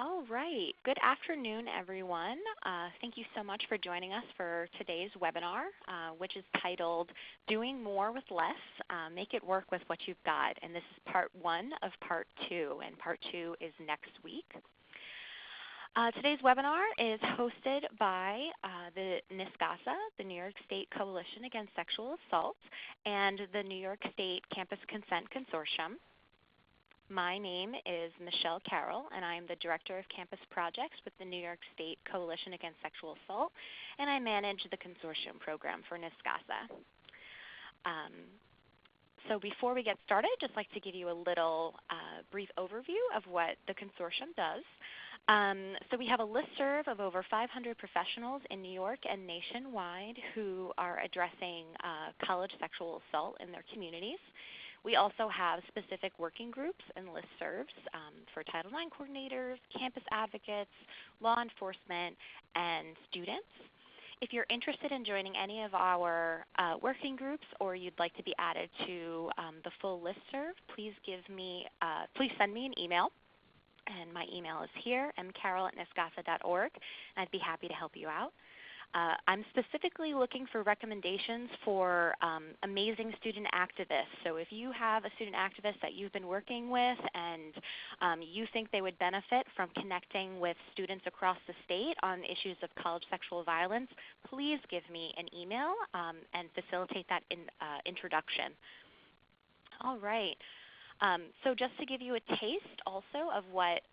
All right. Good afternoon, everyone. Thank you so much for joining us for today's webinar, which is titled Doing More with Less, Make It Work with What You've Got. And this is part 1 of part 2, and part 2 is next week. Today's webinar is hosted by the NYSCASA, the New York State Coalition Against Sexual Assault, and the New York State Campus Consent Consortium. My name is Michelle Carroll, and I am the Director of Campus Projects with the New York State Coalition Against Sexual Assault, and I manage the Consortium program for NYSCASA. So before we get started, I'd just like to give you a little brief overview of what the Consortium does. So we have a listserv of over 500 professionals in New York and nationwide who are addressing college sexual assault in their communities. We also have specific working groups and listservs for Title IX coordinators, campus advocates, law enforcement, and students. If you're interested in joining any of our working groups or you'd like to be added to the full listserv, please send me an email. And my email is here, mcarroll@nyscasa.org, and I'd be happy to help you out. I'm specifically looking for recommendations for amazing student activists. So if you have a student activist that you've been working with and you think they would benefit from connecting with students across the state on issues of college sexual violence, please give me an email and facilitate that introduction. All right. So just to give you a taste also of what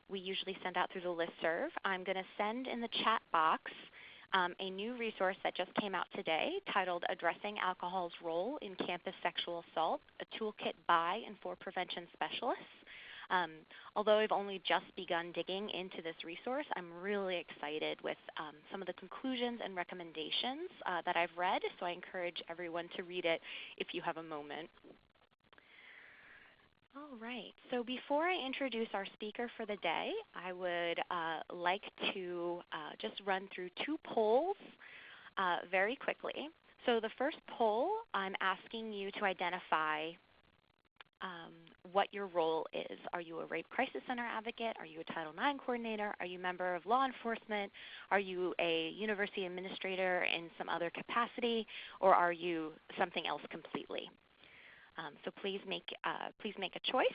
we usually send out through the listserv, I'm going to send in the chat box a new resource that just came out today titled Addressing Alcohol's Role in Campus Sexual Assault, a toolkit by and for prevention specialists. Although I've only just begun digging into this resource, I'm really excited with some of the conclusions and recommendations that I've read, so I encourage everyone to read it if you have a moment. All right, so before I introduce our speaker for the day, I would like to just run through 2 polls very quickly. So the first poll, I'm asking you to identify what your role is. Are you a rape crisis center advocate? Are you a Title IX coordinator? Are you a member of law enforcement? Are you a university administrator in some other capacity? Or are you something else completely? So please make a choice.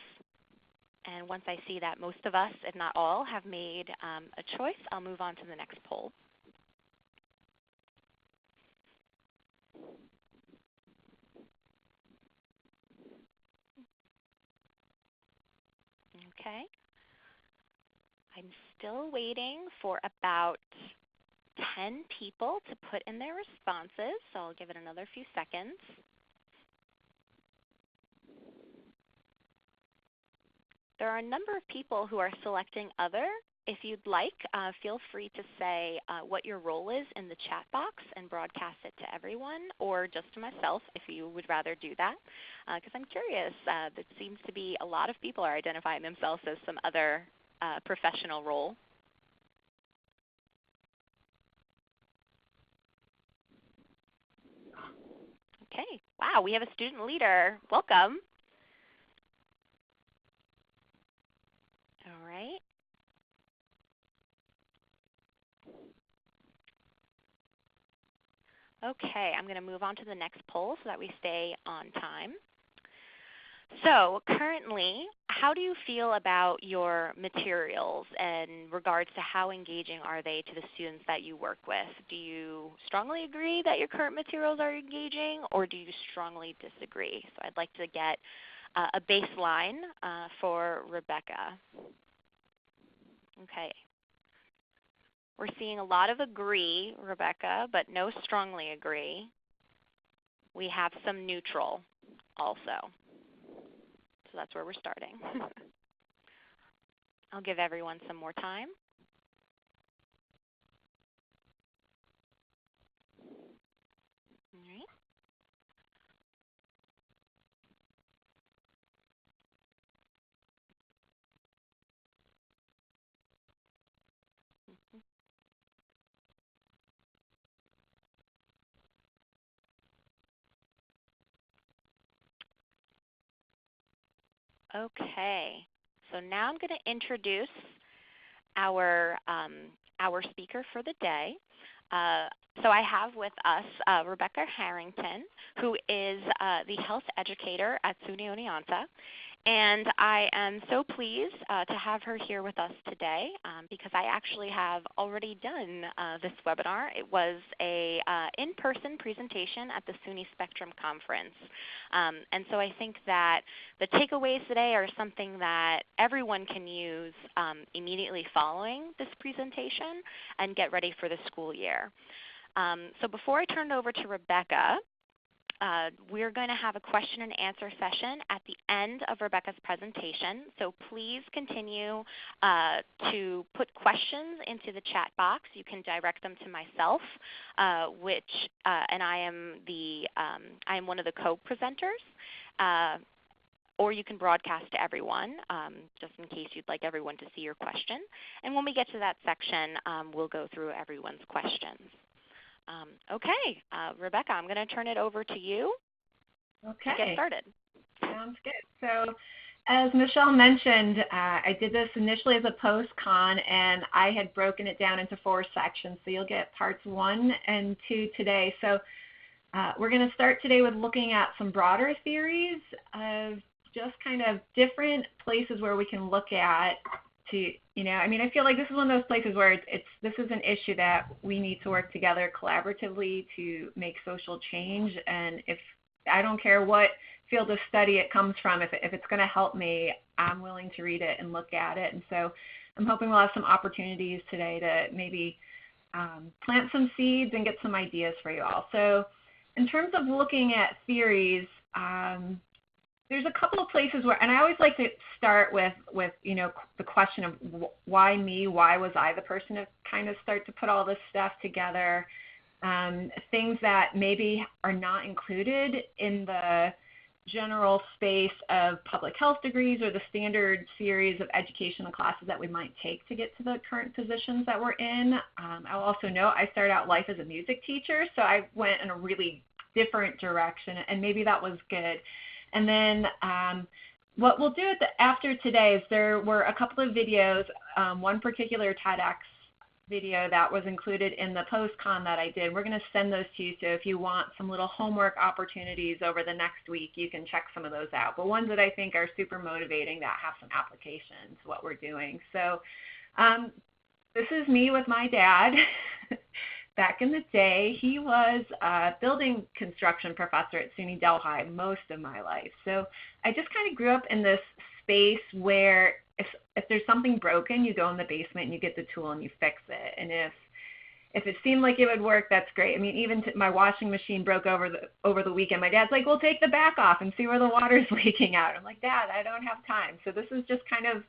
And once I see that most of us, if not all, have made a choice, I'll move on to the next poll. Okay. I'm still waiting for about 10 people to put in their responses, so I'll give it another few seconds. There are a number of people who are selecting other. If you'd like, feel free to say what your role is in the chat box and broadcast it to everyone, or just to myself if you would rather do that, because I'm curious. There seems to be a lot of people are identifying themselves as some other professional role. Okay, wow, we have a student leader. Welcome. All right. Okay, I'm going to move on to the next poll so that we stay on time. So currently, how do you feel about your materials in regards to how engaging are they to the students that you work with? Do you strongly agree that your current materials are engaging, or do you strongly disagree? So I'd like to get a baseline for Rebecca. Okay. We're seeing a lot of agree, Rebecca, but no strongly agree. We have some neutral also. So that's where we're starting. I'll give everyone some more time. All right. Okay, so now I'm going to introduce our speaker for the day. So I have with us Rebecca Harrington, who is the health educator at SUNY Oneonta. And I am so pleased to have her here with us today because I actually have already done this webinar. It was a in-person presentation at the SUNY Spectrum Conference. And so I think that the takeaways today are something that everyone can use immediately following this presentation and get ready for the school year. So before I turn it over to Rebecca, we're going to have a question and answer session at the end of Rebecca's presentation. So please continue to put questions into the chat box. You can direct them to myself, and I am one of the co-presenters. Or you can broadcast to everyone, just in case you'd like everyone to see your question. And when we get to that section, we'll go through everyone's questions. Okay, Rebecca, I'm going to turn it over to you to get started. Sounds good. So as Michelle mentioned, I did this initially as a post-con, and I had broken it down into 4 sections. So you'll get parts 1 and 2 today. So we're going to start today with looking at some broader theories of just kind of different places where we can look at to, I feel like this is one of those places where this is an issue that we need to work together collaboratively to make social change. And if I don't care what field of study it comes from, if it's going to help me, I'm willing to read it and look at it. And so I'm hoping we'll have some opportunities today to maybe plant some seeds and get some ideas for you all. So in terms of looking at theories, there's a couple of places where, and I always like to start with the question of why me, why was I the person to kind of start to put all this stuff together, things that maybe are not included in the general space of public health degrees or the standard series of educational classes that we might take to get to the current positions that we're in. I'll also note I started out life as a music teacher, so I went in a really different direction, and maybe that was good. And then what we'll do after today is there were a couple of videos, one particular TEDx video that was included in the post-con that I did. We're going to send those to you, so if you want some little homework opportunities over the next week, you can check some of those out. But ones that I think are super motivating that have some applications to what we're doing. So this is me with my dad. Back in the day, he was a building construction professor at SUNY Delhi most of my life. So I just kind of grew up in this space where if there's something broken, you go in the basement and you get the tool and you fix it. And if it seemed like it would work, that's great. I mean, even my washing machine broke over the weekend. My dad's like, "Well, take the back off and see where the water's leaking out." I'm like, "Dad, I don't have time." So this is just kind of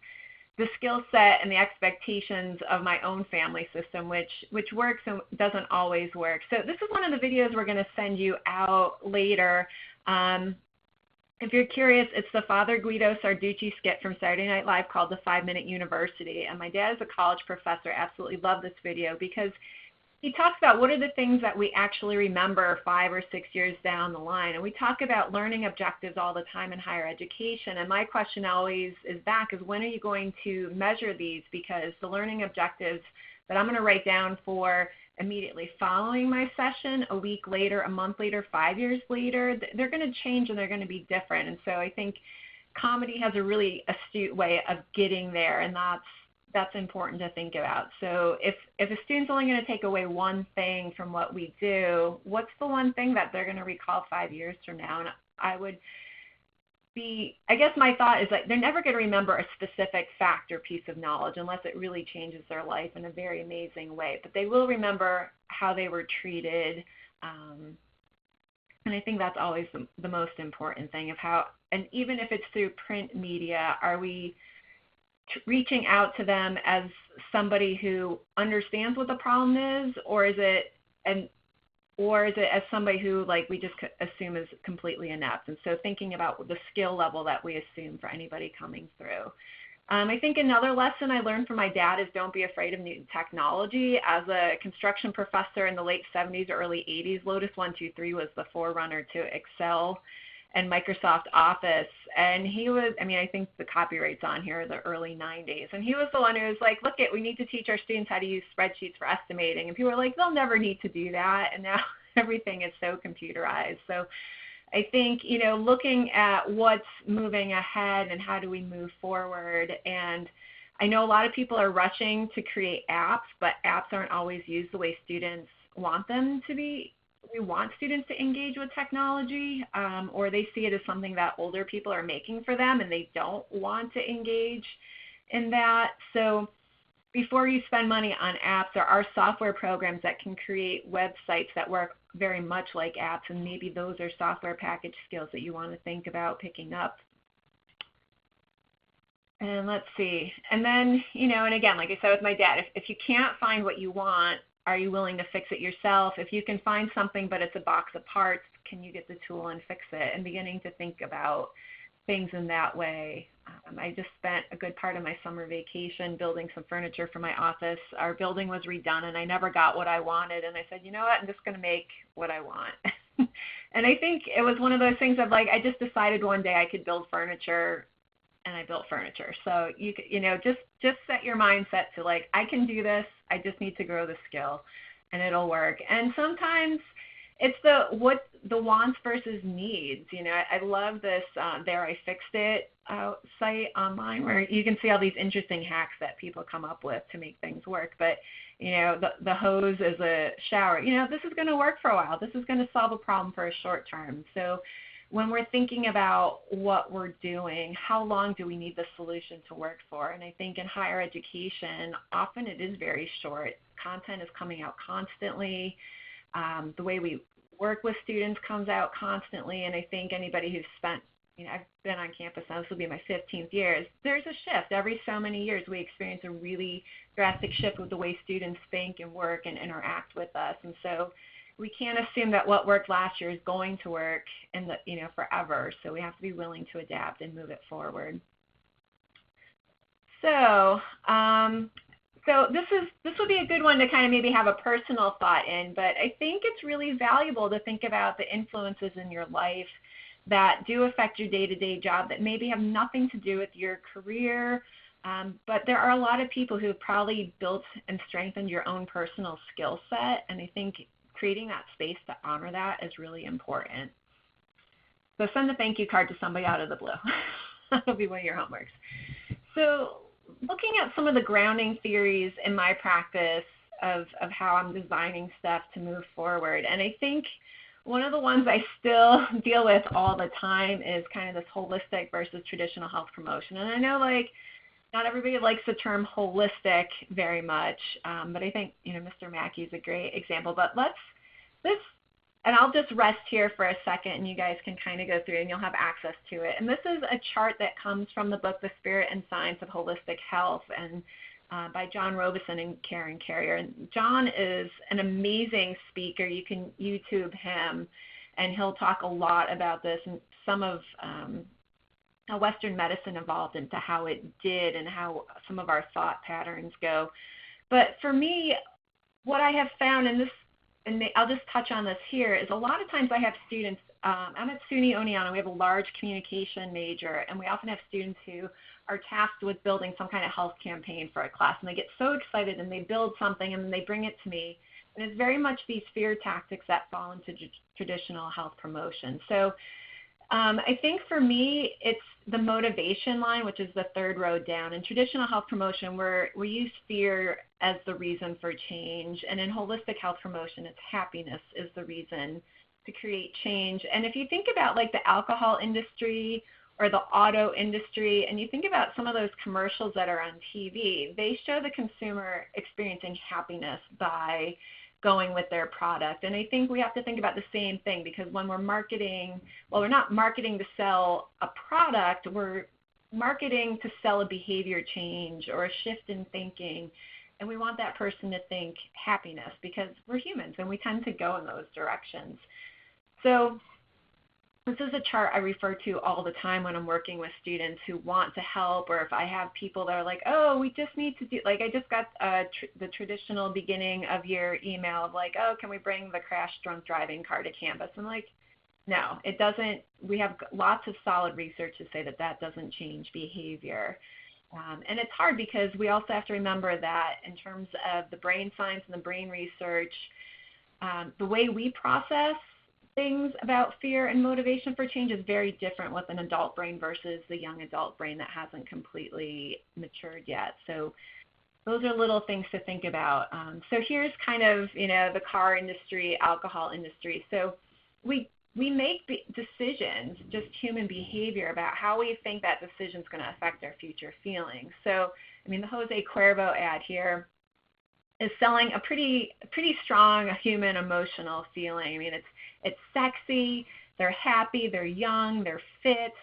the skill set and the expectations of my own family system, which works and doesn't always work. So this is one of the videos we're going to send you out later. If you're curious, it's the Father Guido Sarducci skit from Saturday Night Live called The 5-Minute University. And my dad is a college professor. Absolutely love this video because he talks about what are the things that we actually remember 5 or 6 years down the line. And we talk about learning objectives all the time in higher education. And my question always is when are you going to measure these? Because the learning objectives that I'm going to write down for immediately following my session, a week later, a month later, 5 years later, they're going to change and they're going to be different. And so I think comedy has a really astute way of getting there, and that's important to think about. So if a student's only going to take away one thing from what we do, what's the one thing that they're going to recall 5 years from now? And I guess my thought is that they're never going to remember a specific fact or piece of knowledge unless it really changes their life in a very amazing way. But they will remember how they were treated. And I think that's always the most important thing of how, and even if it's through print media, are we reaching out to them as somebody who understands what the problem is, or is it as somebody who we just assume is completely inept? And so thinking about the skill level that we assume for anybody coming through. I think another lesson I learned from my dad is don't be afraid of new technology. As a construction professor in the late 70s or early 80s, Lotus 1-2-3 was the forerunner to Excel. and Microsoft Office. And he was, I think the copyright's on here, the early 90s. And he was the one who was like, look, we need to teach our students how to use spreadsheets for estimating. And people were like, they'll never need to do that. And now everything is so computerized. So I think, looking at what's moving ahead and how do we move forward. And I know a lot of people are rushing to create apps, but apps aren't always used the way students want them to be. We want students to engage with technology, or they see it as something that older people are making for them and they don't want to engage in that. So before you spend money on apps, there are software programs that can create websites that work very much like apps, and maybe those are software package skills that you want to think about picking up. And let's see. And then, and again, like I said with my dad, if you can't find what you want, are you willing to fix it yourself? If you can find something but it's a box of parts, can you get the tool and fix it? And beginning to think about things in that way. I just spent a good part of my summer vacation building some furniture for my office. Our building was redone and I never got what I wanted. And I said, you know what, I'm just going to make what I want. And I think it was one of those things of like, I just decided one day I could build furniture, and I built furniture. So just set your mindset to like, I can do this. I just need to grow the skill and it'll work. And sometimes it's the wants versus needs. I love this There I Fixed It site online where you can see all these interesting hacks that people come up with to make things work. But, the hose is a shower. This is going to work for a while. This is going to solve a problem for a short term. So when we're thinking about what we're doing, how long do we need the solution to work for? And I think in higher education, often it is very short. Content is coming out constantly. The way we work with students comes out constantly. And I think anybody who's spent, I've been on campus now, this will be my 15th year, there's a shift. Every so many years we experience a really drastic shift with the way students think and work and interact with us. And so we can't assume that what worked last year is going to work in forever. So we have to be willing to adapt and move it forward. So, this would be a good one to kind of maybe have a personal thought in, but I think it's really valuable to think about the influences in your life that do affect your day-to-day job that maybe have nothing to do with your career. But there are a lot of people who have probably built and strengthened your own personal skill set, and I think creating that space to honor that is really important. So send a thank you card to somebody out of the blue. That'll be one of your homeworks. So looking at some of the grounding theories in my practice of how I'm designing stuff to move forward, and I think one of the ones I still deal with all the time is kind of this holistic versus traditional health promotion. And I know not everybody likes the term holistic very much, but I think, Mr. Mackey is a great example. But and I'll just rest here for a second and you guys can kind of go through and you'll have access to it. And this is a chart that comes from the book, The Spirit and Science of Holistic Health, and by John Robison and Karen Carrier. And John is an amazing speaker. You can YouTube him and he'll talk a lot about this and some of how Western medicine evolved into how it did and how some of our thought patterns go. But for me, what I have found, and I'll just touch on this here, is a lot of times I have students, I'm at SUNY Oneonta, we have a large communication major, and we often have students who are tasked with building some kind of health campaign for a class, and they get so excited and they build something and then they bring it to me. And it's very much these fear tactics that fall into traditional health promotion. So I think for me, it's the motivation line, which is the third row down. In traditional health promotion, we use fear as the reason for change. And in holistic health promotion, it's happiness is the reason to create change. And if you think about like the alcohol industry or the auto industry, and you think about some of those commercials that are on TV, they show the consumer experiencing happiness by going with their product. And I think we have to think about the same thing, because when we're marketing, well, we're not marketing to sell a product, we're marketing to sell a behavior change or a shift in thinking. And we want that person to think happiness because we're humans and we tend to go in those directions. So this is a chart I refer to all the time when I'm working with students who want to help, or if I have people that are like, oh, we just need to do, like I just got the traditional beginning of year email of like, oh, can we bring the crash drunk driving car to campus? I'm like, No, it doesn't. We have lots of solid research to say that that doesn't change behavior. And it's hard because we also have to remember that in terms of the brain science and the brain research, the way we process things about fear and motivation for change is very different with an adult brain versus the young adult brain that hasn't completely matured yet. So those are little things to think about. So here's kind of, the car industry, alcohol industry. So we make decisions, just human behavior, about how we think that decision is going to affect our future feelings. So, the Jose Cuervo ad here is selling a pretty strong human emotional feeling. It's sexy, they're happy, they're young, they're fit.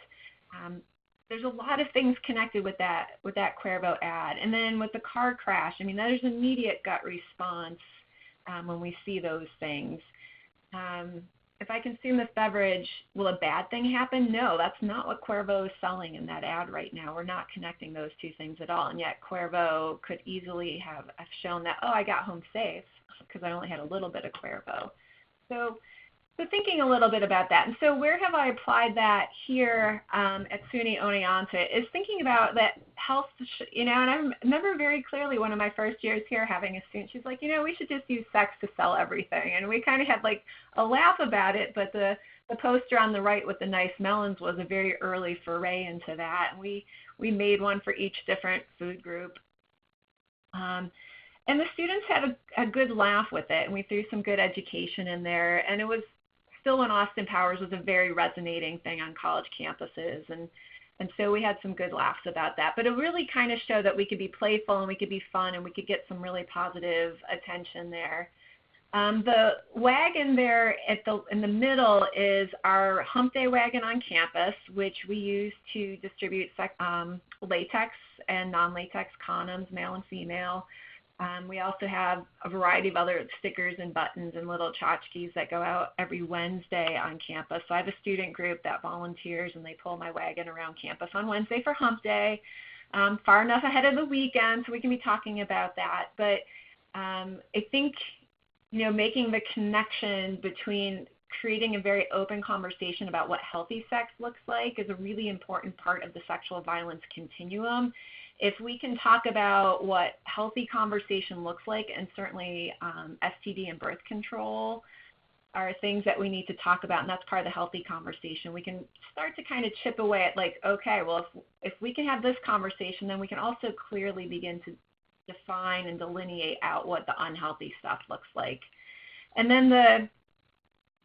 There's a lot of things connected with that Cuervo ad. And then with the car crash, there's immediate gut response when we see those things. If I consume this beverage, will a bad thing happen? No, that's not what Cuervo is selling in that ad right now. We're not connecting those two things at all. And yet Cuervo could easily have shown that, I got home safe because I only had a little bit of Cuervo. So thinking a little bit about that. And so where have I applied that here at SUNY Oneonta is thinking about that health, and I remember very clearly one of my first years here having a student, she's like, we should just use sex to sell everything. And we kind of had like a laugh about it, but the poster on the right with the nice melons was a very early foray into that. And we made one for each different food group. And the students had a good laugh with it, and we threw some good education in there. And it was still when Austin Powers was a very resonating thing on college campuses. And so we had some good laughs about that. But it really kind of showed that we could be playful and we could be fun and we could get some really positive attention there. The wagon there in the middle is our Hump Day wagon on campus, which we use to distribute latex and non-latex condoms, male and female. We also have a variety of other stickers and buttons and little tchotchkes that go out every Wednesday on campus. So I have a student group that volunteers and they pull my wagon around campus on Wednesday for Hump Day, far enough ahead of the weekend so we can be talking about that. But I think, making the connection between creating a very open conversation about what healthy sex looks like is a really important part of the sexual violence continuum. If we can talk about what healthy conversation looks like, and certainly STD and birth control are things that we need to talk about, and that's part of the healthy conversation, we can start to kind of chip away at like, okay, well, if we can have this conversation, then we can also clearly begin to define and delineate out what the unhealthy stuff looks like. And then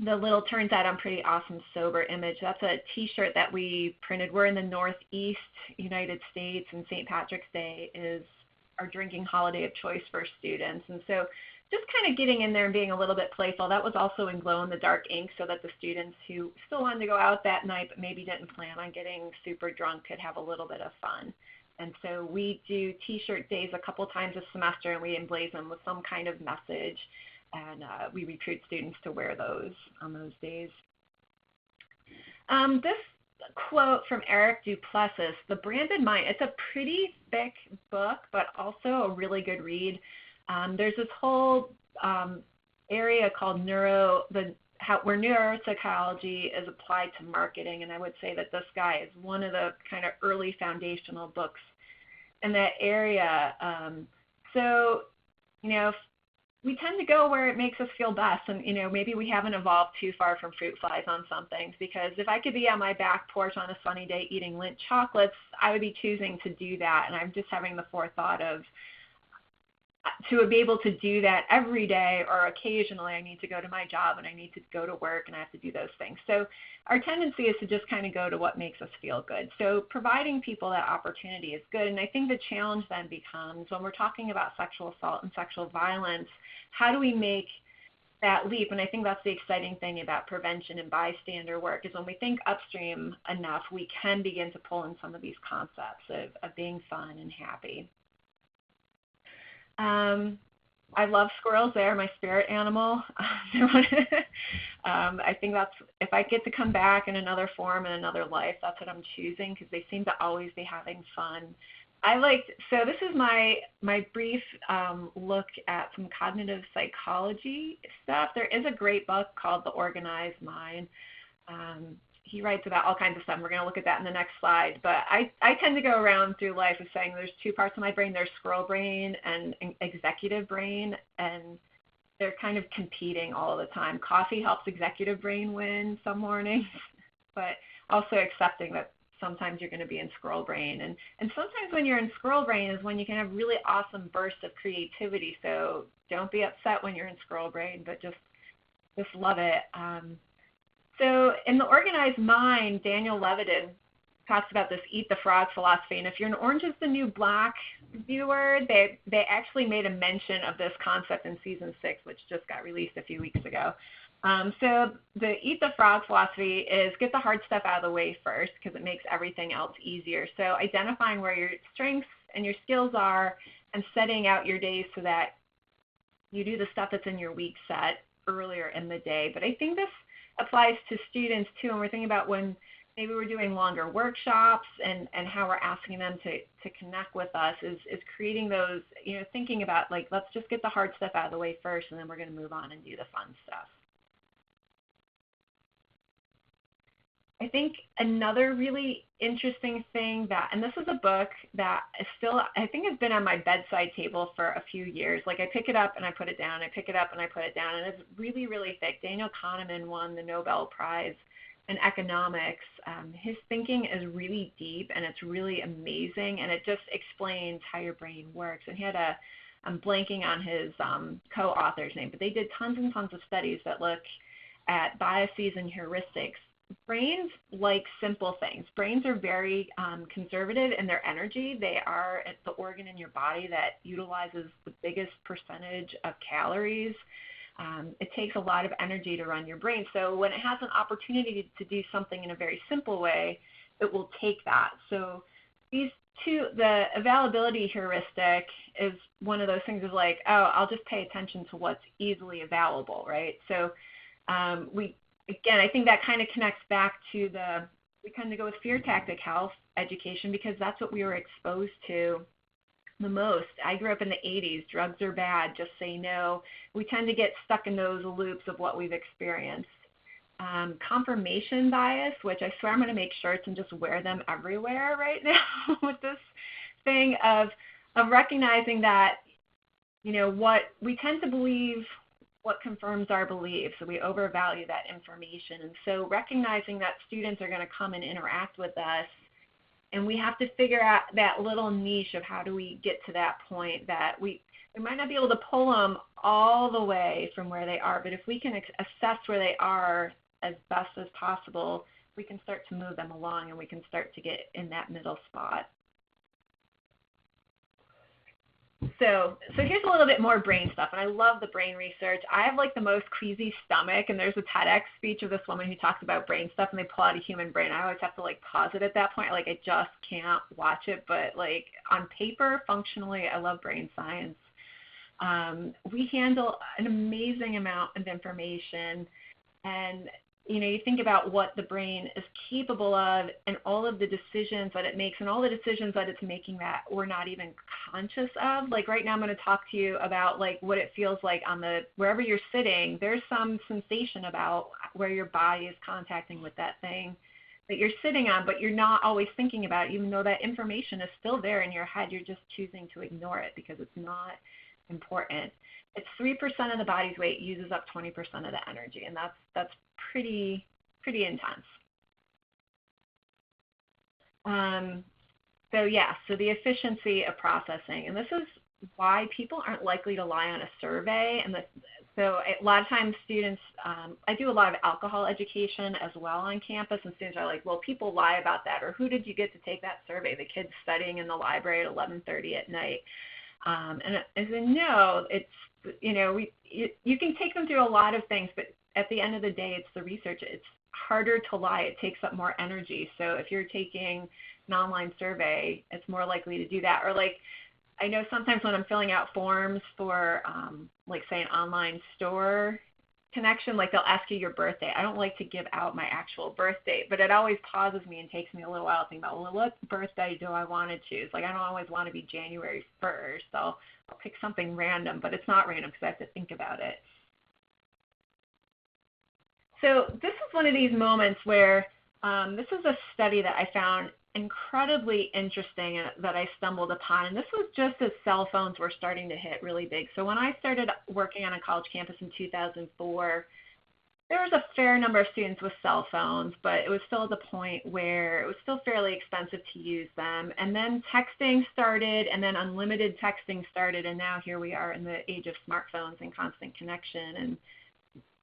the little turns out I'm pretty awesome sober image. That's a t-shirt that we printed. We're in the Northeast United States, and St. Patrick's Day is our drinking holiday of choice for students. And so just kind of getting in there and being a little bit playful. That was also in glow-in-the-dark ink so that the students who still wanted to go out that night but maybe didn't plan on getting super drunk could have a little bit of fun. And so we do t-shirt days a couple times a semester, and we emblaze them with some kind of message. And we recruit students to wear those on those days. This quote from Eric Duplessis, The Branded Mind, it's a pretty thick book, but also a really good read. There's this whole area called where neuropsychology is applied to marketing, and I would say that this guy is one of the kind of early foundational books in that area. We tend to go where it makes us feel best, and maybe we haven't evolved too far from fruit flies on some things, because if I could be on my back porch on a sunny day eating Lindt chocolates, I would be choosing to do that. And I'm just having the forethought of to be able to do that every day, or occasionally I need to go to my job and I need to go to work and I have to do those things. So our tendency is to just kind of go to what makes us feel good. So providing people that opportunity is good. And I think the challenge then becomes, when we're talking about sexual assault and sexual violence, how do we make that leap? And I think that's the exciting thing about prevention and bystander work, is when we think upstream enough, we can begin to pull in some of these concepts of being fun and happy. I love squirrels. They are my spirit animal. I think that's, if I get to come back in another form, in another life, that's what I'm choosing, because they seem to always be having fun. So this is my brief look at some cognitive psychology stuff. There is a great book called The Organized Mind. He writes about all kinds of stuff. We're going to look at that in the next slide. But I tend to go around through life of saying there's two parts of my brain. There's squirrel brain and executive brain, and they're kind of competing all the time. Coffee helps executive brain win some mornings, but also accepting that sometimes you're going to be in squirrel brain. And sometimes when you're in squirrel brain is when you can have really awesome bursts of creativity. So don't be upset when you're in squirrel brain, but just love it. So in The Organized Mind, Daniel Levitin talks about this eat the frog philosophy. And if you're an Orange is the New Black viewer, they actually made a mention of this concept in season 6, which just got released a few weeks ago. So the eat the frog philosophy is get the hard stuff out of the way first because it makes everything else easier. So identifying where your strengths and your skills are and setting out your days so that you do the stuff that's in your week set earlier in the day. But I think this applies to students too, and we're thinking about when maybe we're doing longer workshops and how we're asking them to connect with us is creating those, thinking about like, let's just get the hard stuff out of the way first, and then we're going to move on and do the fun stuff. I think another really interesting thing and this is a book that is still, I think it's been on my bedside table for a few years. Like I pick it up and I put it down, I pick it up and I put it down, and it's really, really thick. Daniel Kahneman won the Nobel Prize in economics. His thinking is really deep and it's really amazing, and it just explains how your brain works. And he had I'm blanking on his co-author's name, but they did tons and tons of studies that look at biases and heuristics. Brains like simple things. Brains are very conservative in their energy. They are the organ in your body that utilizes the biggest percentage of calories. It takes a lot of energy to run your brain. So when it has an opportunity to do something in a very simple way, it will take that. So these two, the availability heuristic is one of those things is like, oh, I'll just pay attention to what's easily available, right? So again, I think that kind of connects back to we kind of go with fear tactic health education because that's what we were exposed to the most. I grew up in the 80s. Drugs are bad. Just say no. We tend to get stuck in those loops of what we've experienced. Confirmation bias, which I swear I'm going to make shirts and just wear them everywhere right now with this thing of recognizing that, what we tend to believe what confirms our beliefs. So we overvalue that information. And so recognizing that students are going to come and interact with us, and we have to figure out that little niche of how do we get to that point that we might not be able to pull them all the way from where they are, but if we can assess where they are as best as possible, we can start to move them along and we can start to get in that middle spot. So here's a little bit more brain stuff, and I love the brain research. I have like the most queasy stomach, and there's a TEDx speech of this woman who talks about brain stuff, and they pull out a human brain. I always have to like pause it at that point. Like I just can't watch it, but like on paper, functionally, I love brain science. We handle an amazing amount of information, and you think about what the brain is capable of and all of the decisions that it makes and all the decisions that it's making that we're not even conscious of. Like right now I'm going to talk to you about like what it feels like on wherever you're sitting. There's some sensation about where your body is contacting with that thing that you're sitting on, but you're not always thinking about it, even though that information is still there in your head. You're just choosing to ignore it because it's not important. It's 3% of the body's weight uses up 20% of the energy, and that's pretty intense. So the efficiency of processing, and this is why people aren't likely to lie on a survey. And so a lot of times students, I do a lot of alcohol education as well on campus, and students are like, well, people lie about that, or who did you get to take that survey? The kids studying in the library at 11:30 at night. And I said, no, it's, you can take them through a lot of things, but at the end of the day, it's the research. It's harder to lie. It takes up more energy. So if you're taking an online survey, it's more likely to do that. Or like, I know sometimes when I'm filling out forms for, like say an online store connection, like they'll ask you your birthday. I don't like to give out my actual birth date, but it always pauses me and takes me a little while to think about, well, what birthday do I want to choose? Like I don't always want to be January 1st. I'll pick something random, but it's not random because I have to think about it. So this is one of these moments where this is a study that I found incredibly interesting that I stumbled upon. And this was just as cell phones were starting to hit really big. So when I started working on a college campus in 2004, there was a fair number of students with cell phones, but it was still at the point where it was still fairly expensive to use them. And then texting started, and then unlimited texting started, and now here we are in the age of smartphones and constant connection and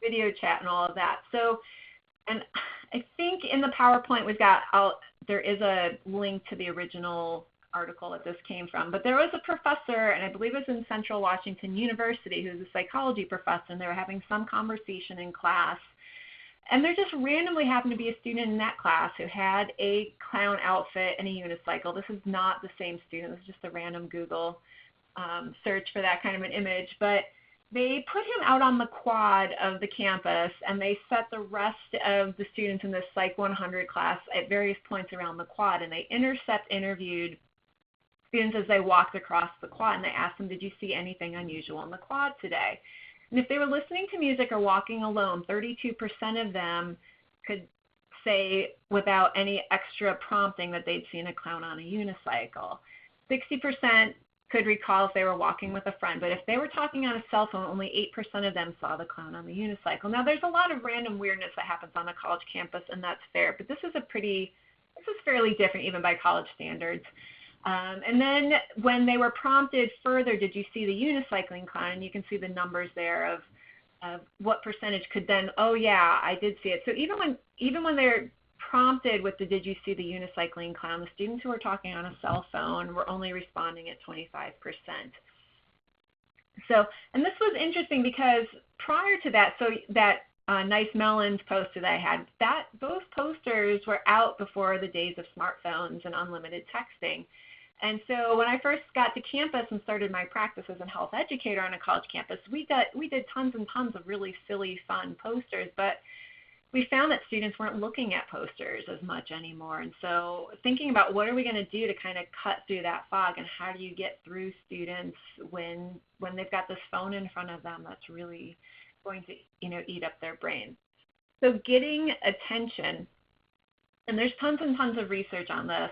video chat and all of that. So, and I think in the PowerPoint we've got, there is a link to the original article that this came from, but there was a professor, and I believe it was in Central Washington University, who's a psychology professor, and they were having some conversation in class. And there just randomly happened to be a student in that class who had a clown outfit and a unicycle. This is not the same student. This is just a random Google search for that kind of an image. But they put him out on the quad of the campus, and they set the rest of the students in this Psych 100 class at various points around the quad, and they interviewed students as they walked across the quad, and they asked them, did you see anything unusual in the quad today? And if they were listening to music or walking alone, 32% of them could say without any extra prompting that they'd seen a clown on a unicycle. 60% could recall if they were walking with a friend, but if they were talking on a cell phone, only 8% of them saw the clown on the unicycle. Now, there's a lot of random weirdness that happens on a college campus, and that's fair, but this is fairly different even by college standards. And then when they were prompted further, did you see the unicycling clown? And you can see the numbers there of what percentage could then, oh yeah, I did see it. So even when they're prompted with the did you see the unicycling clown, the students who were talking on a cell phone were only responding at 25%. So, and this was interesting because prior to that, so that Nice Melons poster that I had, those posters were out before the days of smartphones and unlimited texting. And so when I first got to campus and started my practice as a health educator on a college campus, we did tons and tons of really silly, fun posters, but we found that students weren't looking at posters as much anymore. And so thinking about what are we going to do to kind of cut through that fog, and how do you get through students when they've got this phone in front of them that's really going to eat up their brain. So getting attention, and there's tons and tons of research on this.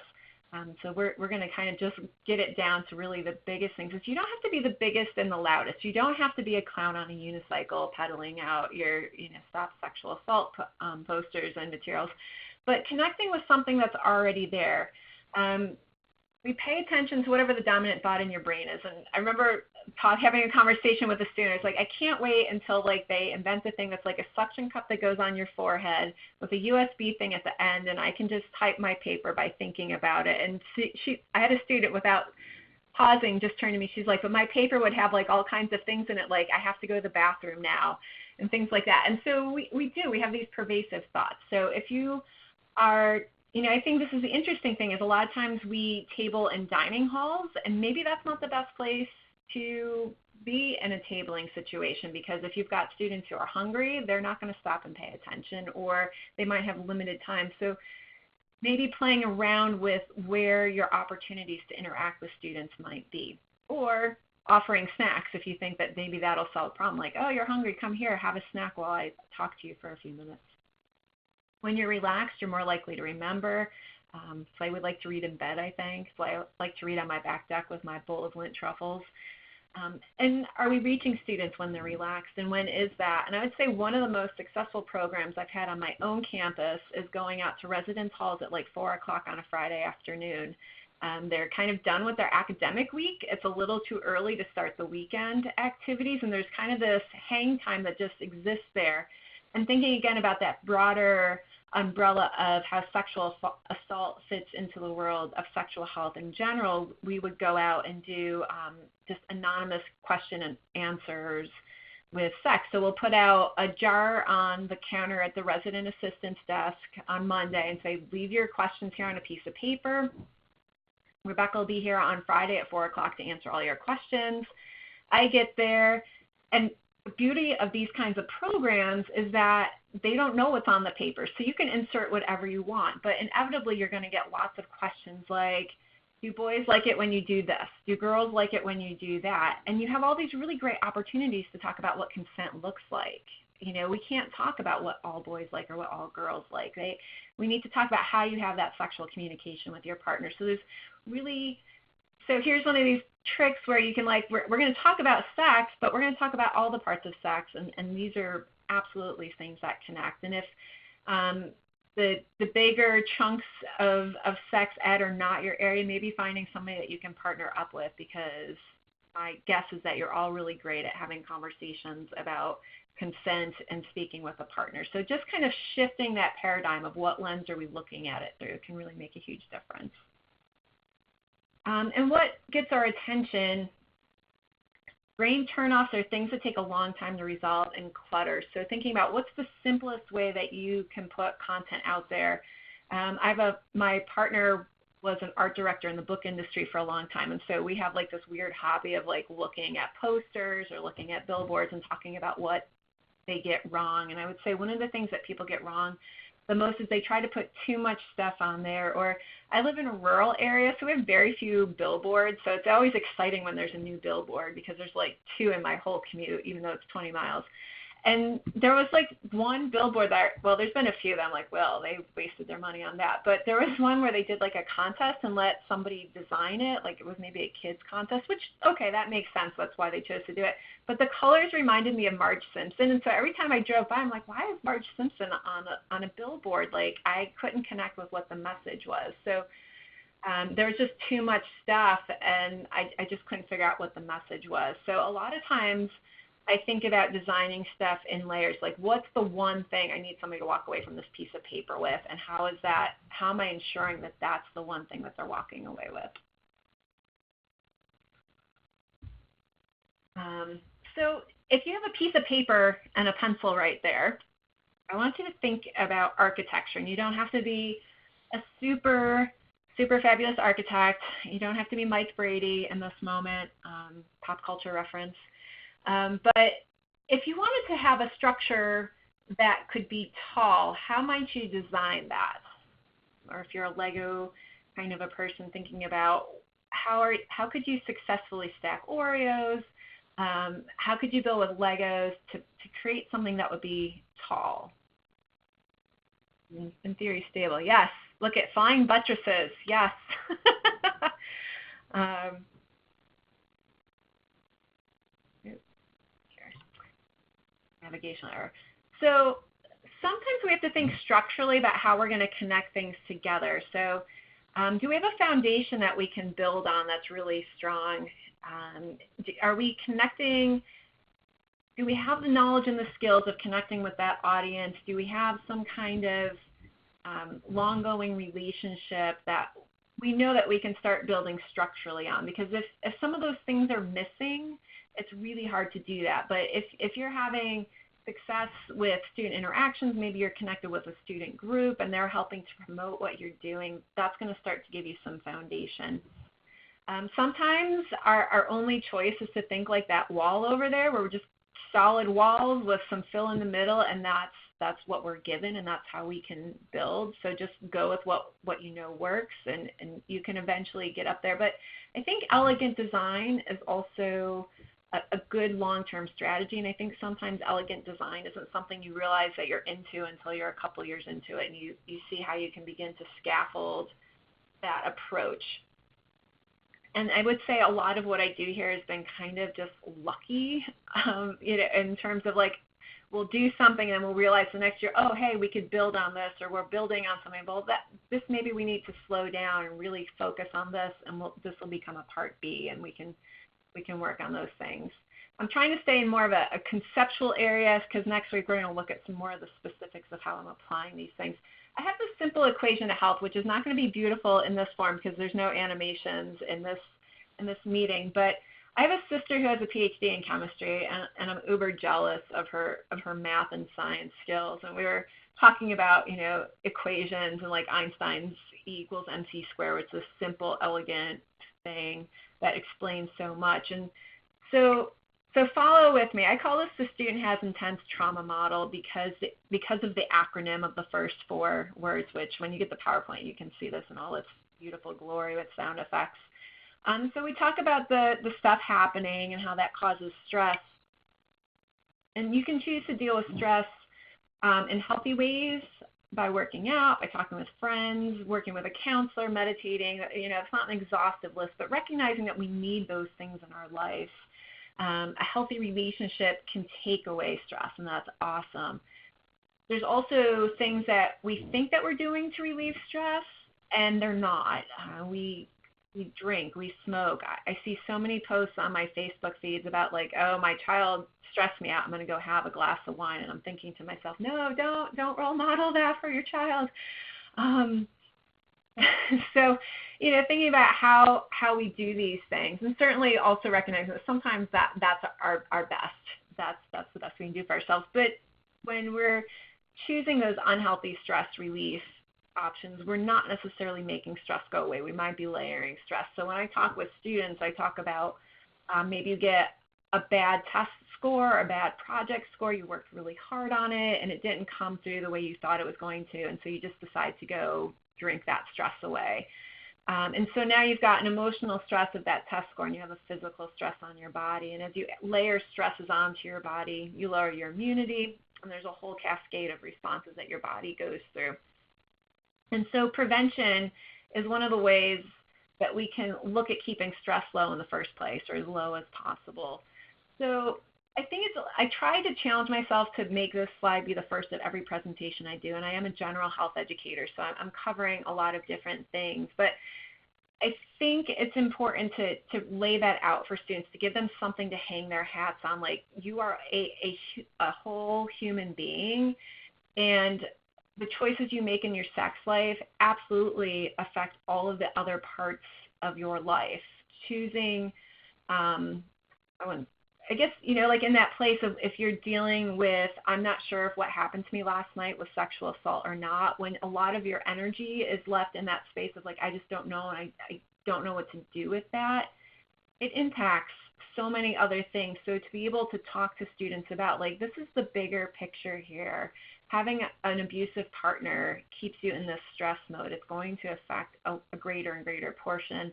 So we're going to kind of just get it down to really the biggest things. You don't have to be the biggest and the loudest. You don't have to be a clown on a unicycle peddling out your stop sexual assault posters and materials, but connecting with something that's already there. We pay attention to whatever the dominant thought in your brain is. And I remember having a conversation with a student. It's like, I can't wait until they invent the thing that's like a suction cup that goes on your forehead with a USB thing at the end, and I can just type my paper by thinking about it. And I had a student, without pausing, just turn to me. She's like, but my paper would have all kinds of things in it, like I have to go to the bathroom now and things like that. And so we have these pervasive thoughts. So if you are, I think this is the interesting thing, is a lot of times we table in dining halls, and maybe that's not the best place to be in a tabling situation, because if you've got students who are hungry, they're not going to stop and pay attention, or they might have limited time. So maybe playing around with where your opportunities to interact with students might be, or offering snacks if you think that maybe that'll solve a problem, like, oh, you're hungry, come here, have a snack while I talk to you for a few minutes. When you're relaxed, you're more likely to remember. So I would like to read in bed, I think. So I like to read on my back deck with my bowl of Lindt truffles. And are we reaching students when they're relaxed, and when is that? And I would say one of the most successful programs I've had on my own campus is going out to residence halls at 4 o'clock on a Friday afternoon. They're kind of done with their academic week. It's a little too early to start the weekend activities, and there's kind of this hang time that just exists there. And thinking again about that broader umbrella of how sexual assault fits into the world of sexual health in general, we would go out and do just anonymous question and answers with sex. So we'll put out a jar on the counter at the resident assistant's desk on Monday and say, leave your questions here on a piece of paper. Rebecca will be here on Friday at 4 o'clock to answer all your questions. I get there, and the beauty of these kinds of programs is that they don't know what's on the paper, so you can insert whatever you want, but inevitably you're going to get lots of questions like, do boys like it when you do this? Do girls like it when you do that? And you have all these really great opportunities to talk about what consent looks like. we can't talk about what all boys like or what all girls like. We need to talk about how you have that sexual communication with your partner. So here's one of these tricks where you can we're going to talk about sex, but we're going to talk about all the parts of sex, and these are absolutely things that connect. And if the bigger chunks of sex ed are not your area, maybe finding somebody that you can partner up with, because my guess is that you're all really great at having conversations about consent and speaking with a partner. So just kind of shifting that paradigm of what lens are we looking at it through can really make a huge difference. And what gets our attention, brain turnoffs are things that take a long time to resolve and clutter. So thinking about what's the simplest way that you can put content out there. My partner was an art director in the book industry for a long time, and so we have this weird hobby of looking at posters or looking at billboards and talking about what they get wrong. And I would say one of the things that people get wrong the most is they try to put too much stuff on there. Or I live in a rural area, so we have very few billboards. So it's always exciting when there's a new billboard, because there's 2 in my whole commute, even though it's 20 miles. And there was one billboard there's been a few that I'm well, they wasted their money on that. But there was one where they did a contest and let somebody design it. It was maybe a kids contest, which, okay, that makes sense. That's why they chose to do it. But the colors reminded me of Marge Simpson. And so every time I drove by, I'm why is Marge Simpson on a billboard? I couldn't connect with what the message was. So there was just too much stuff, and I just couldn't figure out what the message was. So a lot of times I think about designing stuff in layers, what's the one thing I need somebody to walk away from this piece of paper with, and how am I ensuring that that's the one thing that they're walking away with? So if you have a piece of paper and a pencil right there, I want you to think about architecture. And you don't have to be a super fabulous architect. You don't have to be Mike Brady in this moment, pop culture reference. But if you wanted to have a structure that could be tall, how might you design that? Or if you're a Lego kind of a person, thinking about how could you successfully stack Oreos? How could you build with Legos to create something that would be tall? In theory, stable. Yes. Look at flying buttresses. Yes. Navigational error. So sometimes we have to think structurally about how we're going to connect things together. So do we have a foundation that we can build on that's really strong? Are we connecting? Do we have the knowledge and the skills of connecting with that audience? Do we have some kind of long-going relationship that we know that we can start building structurally on? Because if some of those things are missing, it's really hard to do that. But if you're having success with student interactions, maybe you're connected with a student group and they're helping to promote what you're doing, that's going to start to give you some foundation. Sometimes our only choice is to think like that wall over there, where we're just solid walls with some fill in the middle, and that's what we're given, and that's how we can build. So just go with what you know works, and you can eventually get up there. But I think elegant design is also a good long-term strategy, and I think sometimes elegant design isn't something you realize that you're into until you're a couple years into it, and you see how you can begin to scaffold that approach. And I would say a lot of what I do here has been kind of just lucky, in terms of we'll do something and we'll realize the next year, oh, hey, we could build on this, or we're building on something. Well, this maybe we need to slow down and really focus on this, and this will become a part B, and we can work on those things. I'm trying to stay in more of a conceptual area, because next week we're going to look at some more of the specifics of how I'm applying these things. I have this simple equation to health, which is not going to be beautiful in this form because there's no animations in this meeting. But I have a sister who has a PhD in chemistry, and I'm uber jealous of her math and science skills. And we were talking about equations and Einstein's E = mc², which is a simple, elegant thing that explains so much. And so follow with me. I call this the student has intense trauma model because of the acronym of the first 4 words, which when you get the PowerPoint, you can see this in all its beautiful glory with sound effects. So we talk about the stuff happening and how that causes stress. And you can choose to deal with stress in healthy ways by working out, by talking with friends, working with a counselor, meditating. It's not an exhaustive list, but recognizing that we need those things in our life. A healthy relationship can take away stress, and that's awesome. There's also things that we think that we're doing to relieve stress, and they're not. We drink, we smoke. I see so many posts on my Facebook feeds about like, oh, my child stressed me out, I'm going to go have a glass of wine. And I'm thinking to myself, no, don't role model that for your child. So, thinking about how we do these things, and certainly also recognizing that sometimes that's our best. That's the best we can do for ourselves. But when we're choosing those unhealthy stress relief options, we're not necessarily making stress go away. We might be layering stress. So when I talk with students, I talk about maybe you get a bad test score, a bad project score, you worked really hard on it, and it didn't come through the way you thought it was going to, and so you just decide to go drink that stress away. And so now you've got an emotional stress of that test score, and you have a physical stress on your body. And as you layer stresses onto your body, you lower your immunity, and there's a whole cascade of responses that your body goes through. And so prevention is one of the ways that we can look at keeping stress low in the first place, or as low as possible. So I think I try to challenge myself to make this slide be the first of every presentation I do, and I am a general health educator, so I'm covering a lot of different things. But I think it's important to lay that out for students, to give them something to hang their hats on. Like, you are a whole human being, and the choices you make in your sex life absolutely affect all of the other parts of your life. Choosing, I guess, like in that place of if you're dealing with, I'm not sure if what happened to me last night was sexual assault or not, when a lot of your energy is left in that space of like, I just don't know, and I don't know what to do with that, it impacts so many other things. So to be able to talk to students about like, this is the bigger picture here. Having an abusive partner keeps you in this stress mode. It's going to affect a greater and greater portion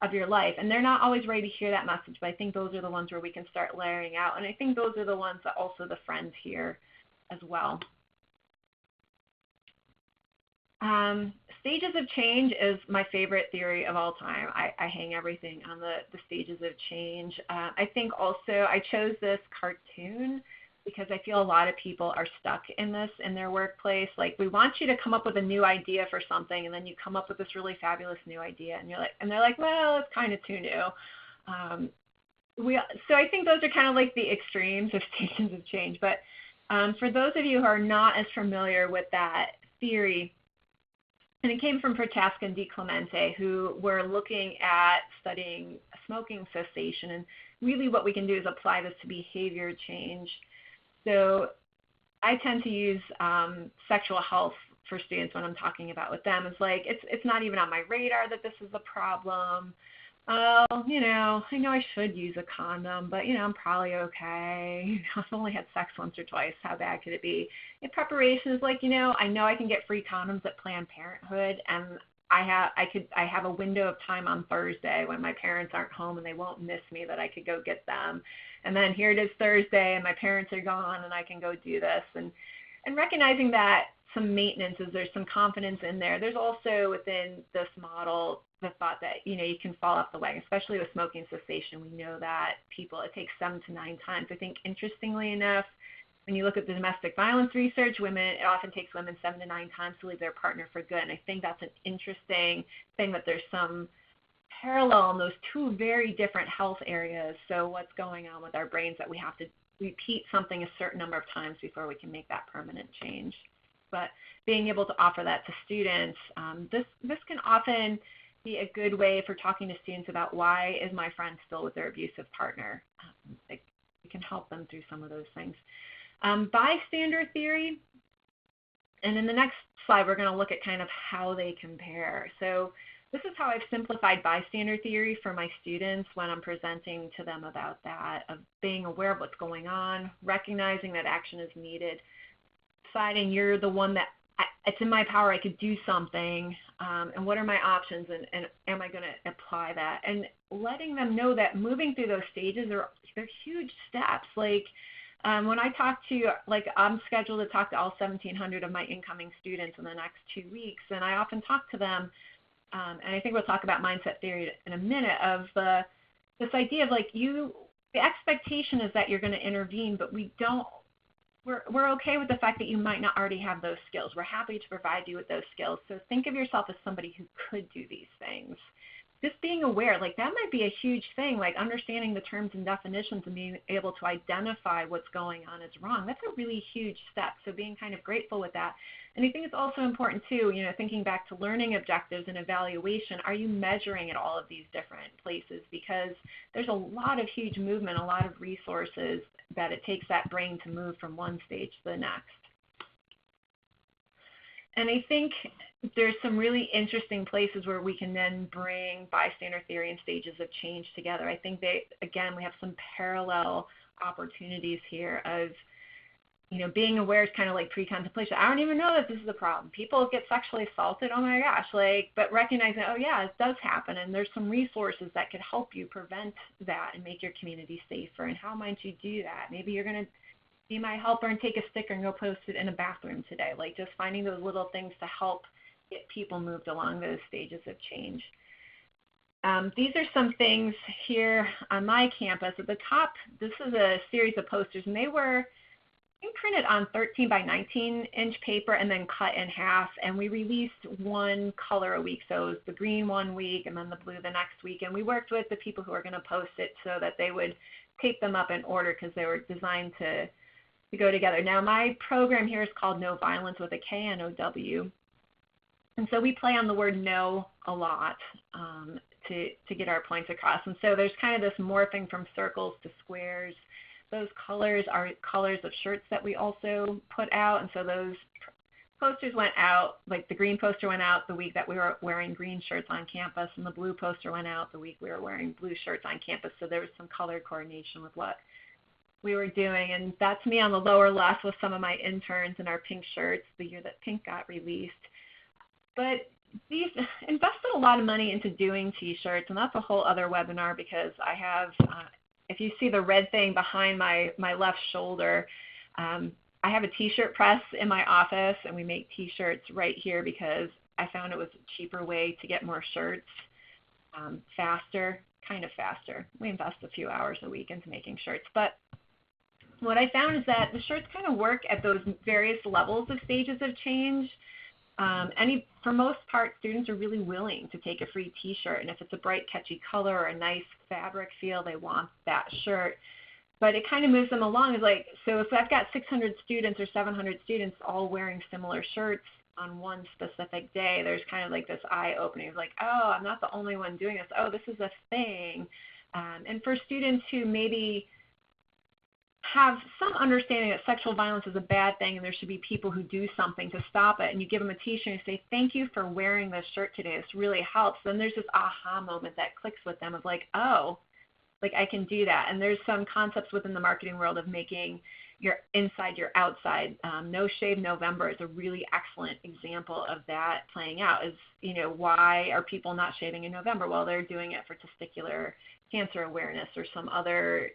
of your life. And they're not always ready to hear that message, but I think those are the ones where we can start layering out. And I think those are the ones that also the friends hear as well. Stages of change is my favorite theory of all time. I hang everything on the stages of change. I think also I chose this cartoon because I feel a lot of people are stuck in this in their workplace. Like, we want you to come up with a new idea for something, and then you come up with this really fabulous new idea, and they're like, well, it's kind of too new. So I think those are kind of like the extremes of stages of change. But for those of you who are not as familiar with that theory, and it came from Prochaska and DiClemente, who were looking at studying smoking cessation, and really what we can do is apply this to behavior change. So I tend to use sexual health for students when I'm talking about with them. It's like, it's not even on my radar that this is a problem. Oh, I know I should use a condom, but, I'm probably okay. I've only had sex once or twice. How bad could it be? In preparation is like, I know I can get free condoms at Planned Parenthood, and I have a window of time on Thursday when my parents aren't home and they won't miss me that I could go get them. And then here it is Thursday and my parents are gone and I can go do this. And recognizing that some maintenance is, there's some confidence in there. There's also within this model the thought that, you can fall off the wagon, especially with smoking cessation. We know that it takes 7 to 9 times. I think interestingly enough, when you look at the domestic violence research, it often takes women 7 to 9 times to leave their partner for good. And I think that's an interesting thing, that there's some parallel in those two very different health areas. So what's going on with our brains that we have to repeat something a certain number of times before we can make that permanent change. But being able to offer that to students, this can often be a good way for talking to students about, why is my friend still with their abusive partner? We can help them through some of those things. Bystander theory, and in the next slide we're going to look at kind of how they compare. So this is how I've simplified bystander theory for my students when I'm presenting to them about that, of being aware of what's going on, recognizing that action is needed, deciding you're the one that it's in my power, I could do something, and what are my options, and am I going to apply that? And letting them know that moving through those stages they're huge steps. Like, When I talk to, like, I'm scheduled to talk to all 1,700 of my incoming students in the next 2 weeks, and I often talk to them, and I think we'll talk about mindset theory in a minute, of this idea of, like, the expectation is that you're going to intervene, but we're okay with the fact that you might not already have those skills. We're happy to provide you with those skills. So think of yourself as somebody who could do these things. Just being aware, like, that might be a huge thing, like understanding the terms and definitions and being able to identify what's going on is wrong. That's a really huge step. So being kind of grateful with that. And I think it's also important too, thinking back to learning objectives and evaluation, are you measuring at all of these different places? Because there's a lot of huge movement, a lot of resources that it takes that brain to move from one stage to the next. And I think there's some really interesting places where we can then bring bystander theory and stages of change together. I think we have some parallel opportunities here of, being aware is kind of like pre-contemplation. I don't even know that this is a problem. People get sexually assaulted, oh my gosh, but recognizing, oh yeah, it does happen, and there's some resources that could help you prevent that and make your community safer. And how might you do that? Maybe you're going to be my helper and take a sticker and go post it in a bathroom today. Like, just finding those little things to help get people moved along those stages of change. These are some things here on my campus. At the top, this is a series of posters, and they were printed on 13 by 19 inch paper and then cut in half, and we released one color a week. So it was the green one week and then the blue the next week, and we worked with the people who are going to post it so that they would tape them up in order because they were designed to go together. Now, my program here is called No Violence with a K-N-O-W, and so we play on the word no a lot to get our points across. And so there's kind of this morphing from circles to squares. Those colors are colors of shirts that we also put out, and so those posters went out, like the green poster went out the week that we were wearing green shirts on campus, and the blue poster went out the week we were wearing blue shirts on campus, so there was some color coordination with what we were doing. And that's me on the lower left with some of my interns in our pink shirts the year that pink got released. But these invested a lot of money into doing t-shirts, and that's a whole other webinar, because I have if you see the red thing behind my left shoulder, I have a t-shirt press in my office, and we make t-shirts right here because I found it was a cheaper way to get more shirts faster. We invest a few hours a week into making shirts. But what I found is that the shirts kind of work at those various levels of stages of change. For most part, students are really willing to take a free t-shirt, and if it's a bright, catchy color or a nice fabric feel, they want that shirt. But it kind of moves them along. It's like, so if I've got 600 students or 700 students all wearing similar shirts on one specific day, there's kind of like this eye-opening. It's like, oh, I'm not the only one doing this. Oh, this is a thing. And for students who maybe have some understanding that sexual violence is a bad thing and there should be people who do something to stop it, and you give them a t-shirt and you say, thank you for wearing this shirt today, this really helps, then there's this aha moment that clicks with them of like, oh, like I can do that. And there's some concepts within the marketing world of making your inside your outside. No Shave November is a really excellent example of that playing out. Is, why are people not shaving in November? Well, they're doing it for testicular cancer awareness or some other,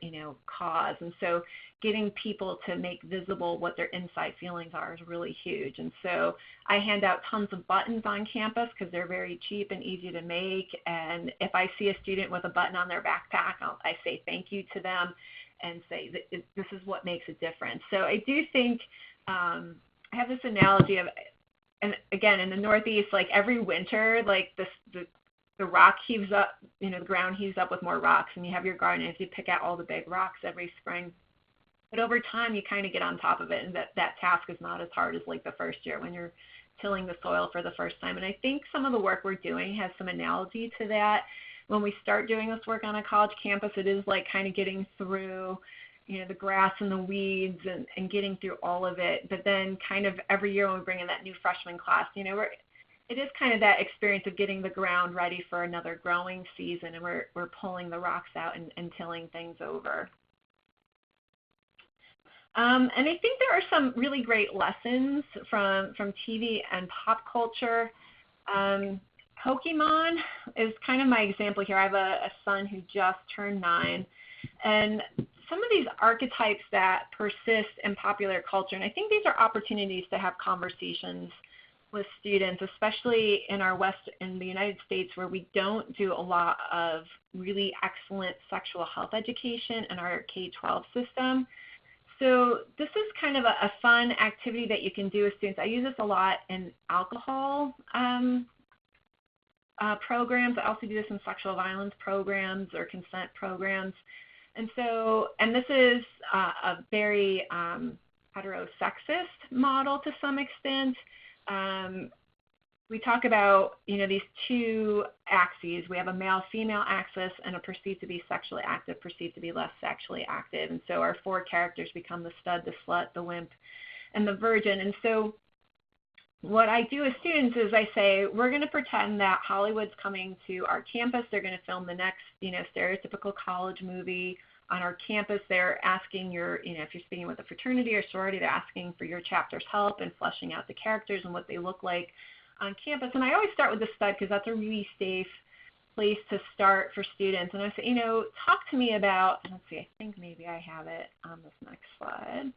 cause. And so getting people to make visible what their inside feelings are is really huge. And so I hand out tons of buttons on campus because they're very cheap and easy to make. And if I see a student with a button on their backpack, I say thank you to them and say this is what makes a difference. So I do think I have this analogy of, and again, in the Northeast, like every winter, like the rock heaves up, the ground heaves up with more rocks, and you have your garden, and you pick out all the big rocks every spring. But over time, you kind of get on top of it, and that task is not as hard as like the first year when you're tilling the soil for the first time. And I think some of the work we're doing has some analogy to that. When we start doing this work on a college campus, it is like kind of getting through, the grass and the weeds and getting through all of it. But then kind of every year when we bring in that new freshman class, it is kind of that experience of getting the ground ready for another growing season, and we're pulling the rocks out and tilling things over. And I think there are some really great lessons from TV and pop culture. Pokemon is kind of my example here. I have a son who just turned 9, and some of these archetypes that persist in popular culture, and I think these are opportunities to have conversations with students, especially in the United States, where we don't do a lot of really excellent sexual health education in our K-12 system. So this is kind of a fun activity that you can do with students. I use this a lot in alcohol programs. I also do this in sexual violence programs or consent programs. And this is a very heterosexist model to some extent. We talk about, these two axes. We have a male-female axis and a perceived to be sexually active, perceived to be less sexually active. And so our four characters become the stud, the slut, the wimp, and the virgin. And so what I do with students is I say, we're going to pretend that Hollywood's coming to our campus. They're going to film the next, stereotypical college movie on our campus. They're asking if you're speaking with a fraternity or sorority, they're asking for your chapter's help in fleshing out the characters and what they look like on campus. And I always start with the stud because that's a really safe place to start for students. And I say, talk to me about, let's see, I think maybe I have it on this next slide.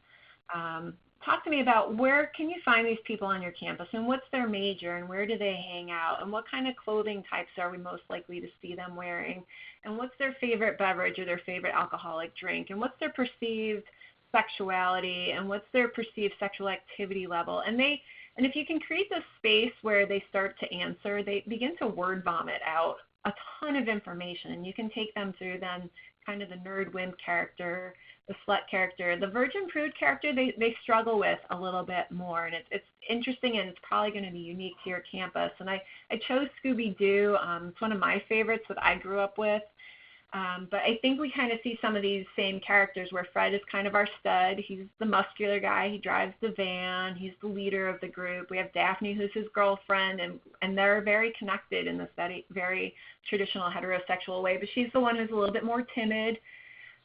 Talk to me about where can you find these people on your campus and what's their major and where do they hang out and what kind of clothing types are we most likely to see them wearing and what's their favorite beverage or their favorite alcoholic drink and what's their perceived sexuality and what's their perceived sexual activity level. And if you can create this space where they start to answer, they begin to word vomit out a ton of information, and you can take them through then kind of the nerd wimp character, the slut character. The virgin prude character, they struggle with a little bit more, and it's interesting, and it's probably going to be unique to your campus. And I chose Scooby-Doo. It's one of my favorites that I grew up with. But I think we kind of see some of these same characters where Fred is kind of our stud. He's the muscular guy. He drives the van. He's the leader of the group. We have Daphne, who's his girlfriend, and they're very connected in this very traditional heterosexual way. But she's the one who's a little bit more timid.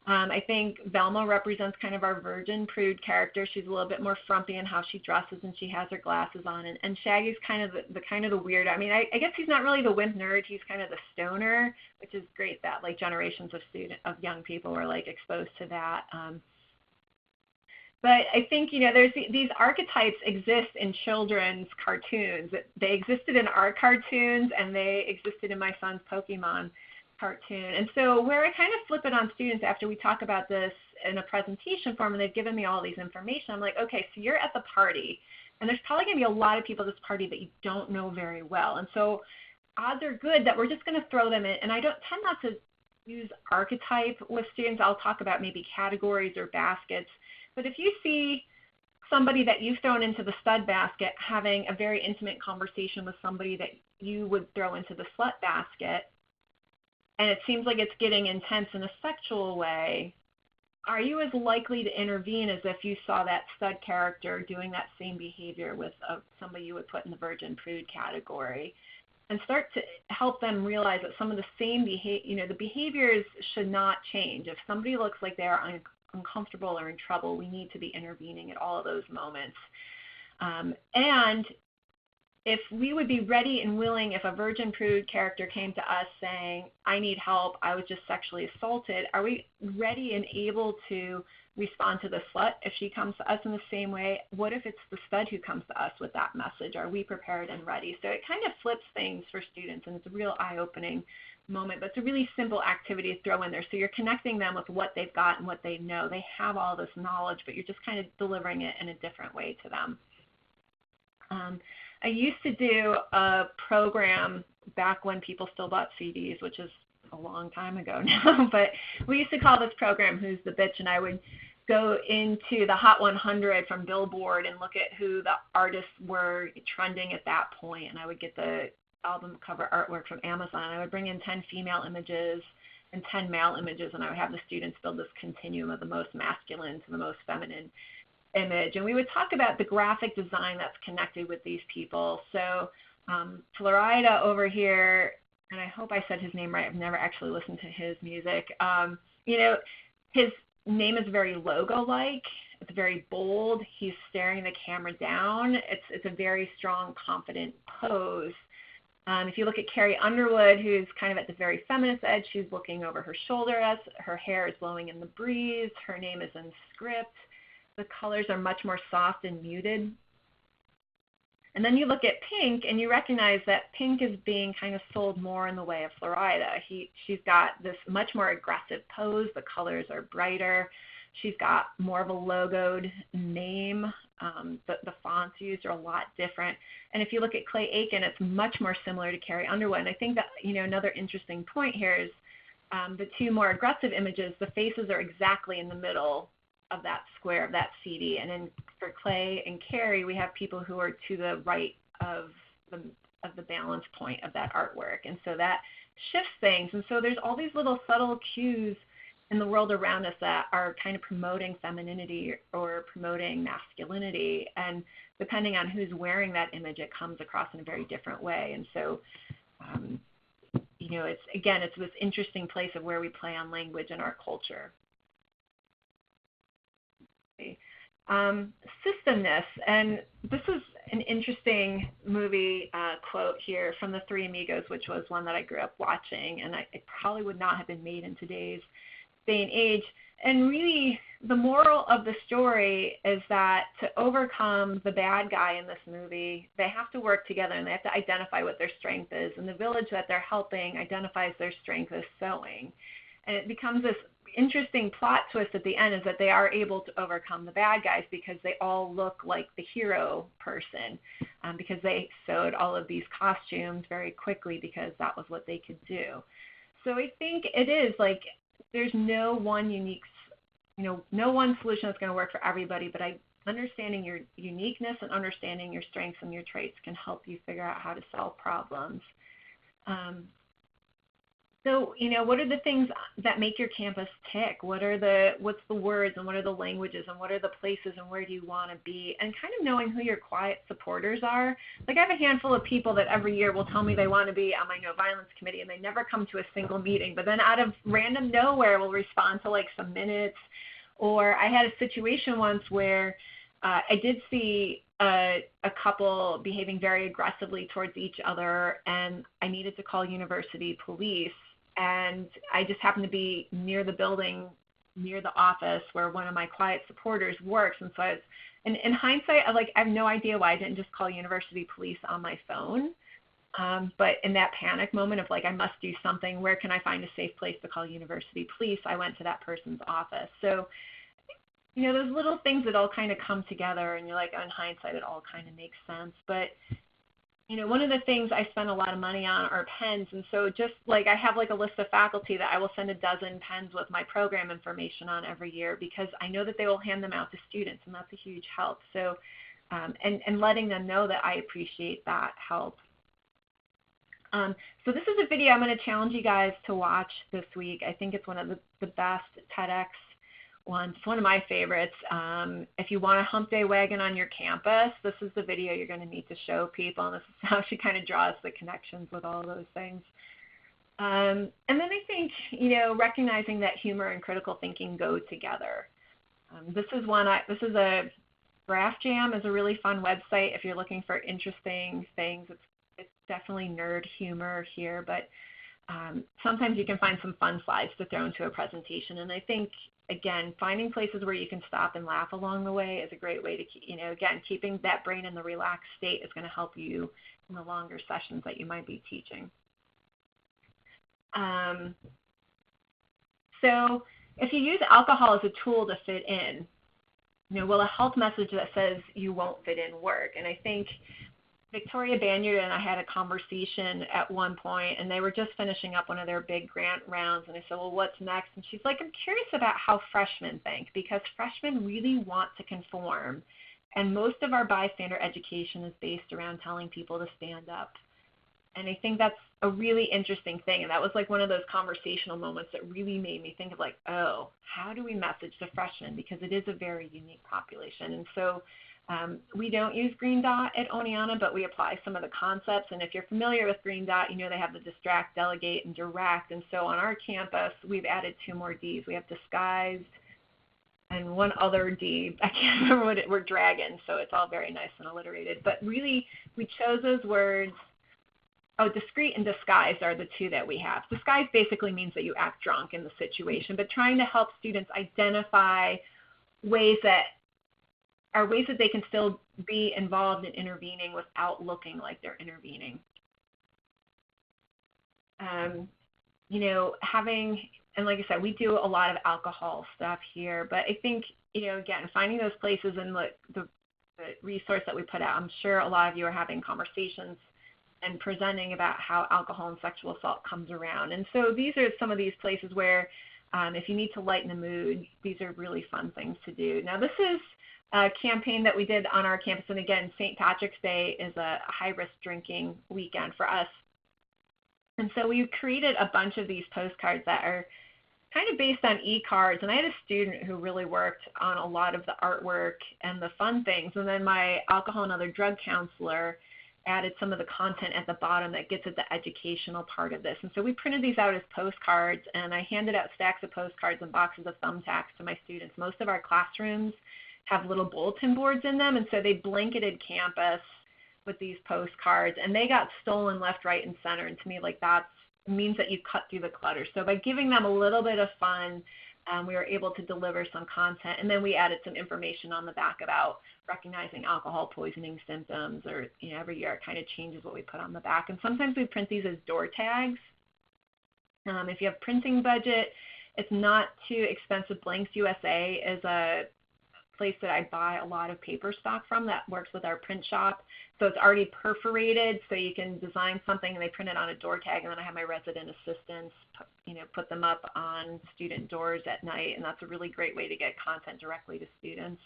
I think Velma represents kind of our virgin prude character. She's a little bit more frumpy in how she dresses, and she has her glasses on. And Shaggy's kind of the weird. I mean, I guess he's not really the wimp nerd. He's kind of the stoner, which is great that like generations of young people were like exposed to that. But I think there's these archetypes exist in children's cartoons. They existed in our cartoons, and they existed in my son's Pokemon cartoon. And so where I kind of flip it on students after we talk about this in a presentation form and they've given me all these information, I'm like, okay, so you're at the party and there's probably going to be a lot of people at this party that you don't know very well. And so odds are good that we're just going to throw them in. And I don't tend not to use archetype with students. I'll talk about maybe categories or baskets. But if you see somebody that you've thrown into the stud basket having a very intimate conversation with somebody that you would throw into the slut basket, and it seems like it's getting intense in a sexual way, are you as likely to intervene as if you saw that stud character doing that same behavior with somebody you would put in the virgin prude category? And start to help them realize that some of the same the behaviors should not change. If somebody looks like they are uncomfortable or in trouble, we need to be intervening at all of those moments. And if we would be ready and willing, if a virgin prude character came to us saying, I need help, I was just sexually assaulted, are we ready and able to respond to the slut if she comes to us in the same way? What if it's the stud who comes to us with that message? Are we prepared and ready? So it kind of flips things for students, and it's a real eye-opening moment, but it's a really simple activity to throw in there. So you're connecting them with what they've got and what they know. They have all this knowledge, but you're just kind of delivering it in a different way to them. I used to do a program back when people still bought CDs, which is a long time ago now, but we used to call this program Who's the Bitch, and I would go into the Hot 100 from Billboard and look at who the artists were trending at that point, and I would get the album cover artwork from Amazon. I would bring in 10 female images and 10 male images, and I would have the students build this continuum of the most masculine to the most feminine image. And we would talk about the graphic design that's connected with these people. So Florida over here, and I hope I said his name right. I've never actually listened to his music. His name is very logo-like. It's very bold. He's staring the camera down. It's a very strong, confident pose. If you look at Carrie Underwood, who's kind of at the very feminist edge, she's looking over her shoulder as her hair is blowing in the breeze. Her name is in script. The colors are much more soft and muted. And then you look at Pink, and you recognize that Pink is being kind of sold more in the way of Florida. She's got this much more aggressive pose. The colors are brighter. She's got more of a logoed name. The fonts used are a lot different. And if you look at Clay Aiken, it's much more similar to Carrie Underwood. And I think that, another interesting point here is the two more aggressive images, the faces are exactly in the middle of that square of that CD. And then for Clay and Carrie, we have people who are to the right of the balance point of that artwork. And so that shifts things. And so there's all these little subtle cues in the world around us that are kind of promoting femininity or promoting masculinity. And depending on who's wearing that image, it comes across in a very different way. And so, it's this interesting place of where we play on language in our culture. Systemness, and this is an interesting movie quote here from The Three Amigos, which was one that I grew up watching, and it probably would not have been made in today's day and age. And really, the moral of the story is that to overcome the bad guy in this movie, they have to work together and they have to identify what their strength is. And the village that they're helping identifies their strength as sewing. And it becomes this interesting plot twist at the end, is that they are able to overcome the bad guys because they all look like the hero person, because they sewed all of these costumes very quickly because that was what they could do. So I think it is like there's no one unique, no one solution that's going to work for everybody, but understanding your uniqueness and understanding your strengths and your traits can help you figure out how to solve problems. So, what are the things that make your campus tick? What's the words and what are the languages and what are the places and where do you want to be? And kind of knowing who your quiet supporters are. Like, I have a handful of people that every year will tell me they want to be on my no violence committee, and they never come to a single meeting, but then out of random nowhere will respond to like some minutes. Or I had a situation once where I did see a couple behaving very aggressively towards each other, and I needed to call university police. And I just happened to be near the building, near the office where one of my quiet supporters works. And so in hindsight, I have no idea why I didn't just call university police on my phone. But in that panic moment of I must do something, where can I find a safe place to call university police? I went to that person's office. So, those little things that all kind of come together, and you're like, in hindsight, it all kind of makes sense. But one of the things I spend a lot of money on are pens. And so just I have a list of faculty that I will send a dozen pens with my program information on every year, because I know that they will hand them out to students, and that's a huge help. So, and letting them know that I appreciate that help. So this is a video I'm going to challenge you guys to watch this week. I think it's one of the best TEDx ones. It's one of my favorites. If you want a hump day wagon on your campus, this is the video you're going to need to show people, and this is how she kind of draws the connections with all those things. And then I think, recognizing that humor and critical thinking go together. This is a Graph Jam is a really fun website if you're looking for interesting things. It's definitely nerd humor here, but sometimes you can find some fun slides to throw into a presentation. And I think, again, finding places where you can stop and laugh along the way is a great way to, again, keeping that brain in the relaxed state is going to help you in the longer sessions that you might be teaching. So if you use alcohol as a tool to fit in, will a health message that says you won't fit in work? And I think Victoria Banyard and I had a conversation at one point, and they were just finishing up one of their big grant rounds, and I said, well, what's next? And she's like, I'm curious about how freshmen think, because freshmen really want to conform, and most of our bystander education is based around telling people to stand up. And I think that's a really interesting thing, and that was one of those conversational moments that really made me think of oh, how do we message the freshmen, because it is a very unique population. And so we don't use Green Dot at Oneonta, but we apply some of the concepts. And if you're familiar with Green Dot, they have the distract, delegate, and direct. And so on our campus, we've added 2 more Ds. We have disguised and one other D. I can't remember what we're dragon, so it's all very nice and alliterated. But really, we chose those words discreet and disguised are the two that we have. Disguise basically means that you act drunk in the situation, but trying to help students identify ways that they can still be involved in intervening without looking like they're intervening. And like I said, we do a lot of alcohol stuff here, but I think, again, finding those places and the resource that we put out, I'm sure a lot of you are having conversations and presenting about how alcohol and sexual assault comes around. And so these are some of these places where if you need to lighten the mood, these are really fun things to do. Now, this is a campaign that we did on our campus. And again, St. Patrick's Day is a high-risk drinking weekend for us. And so we created a bunch of these postcards that are kind of based on e-cards. And I had a student who really worked on a lot of the artwork and the fun things. And then my alcohol and other drug counselor added some of the content at the bottom that gets at the educational part of this. And so we printed these out as postcards, and I handed out stacks of postcards and boxes of thumbtacks to my students. Most of our classrooms have little bulletin boards in them, and so they blanketed campus with these postcards, and they got stolen left, right, and center. And to me, that means that you cut through the clutter. So by giving them a little bit of fun, we were able to deliver some content, and then we added some information on the back about recognizing alcohol poisoning symptoms, or every year it kind of changes what we put on the back. And sometimes we print these as door tags. If you have printing budget, it's not too expensive. Blanks USA is a place that I buy a lot of paper stock from that works with our print shop. So it's already perforated, so you can design something and they print it on a door tag, and then I have my resident assistants put them up on student doors at night, and that's a really great way to get content directly to students.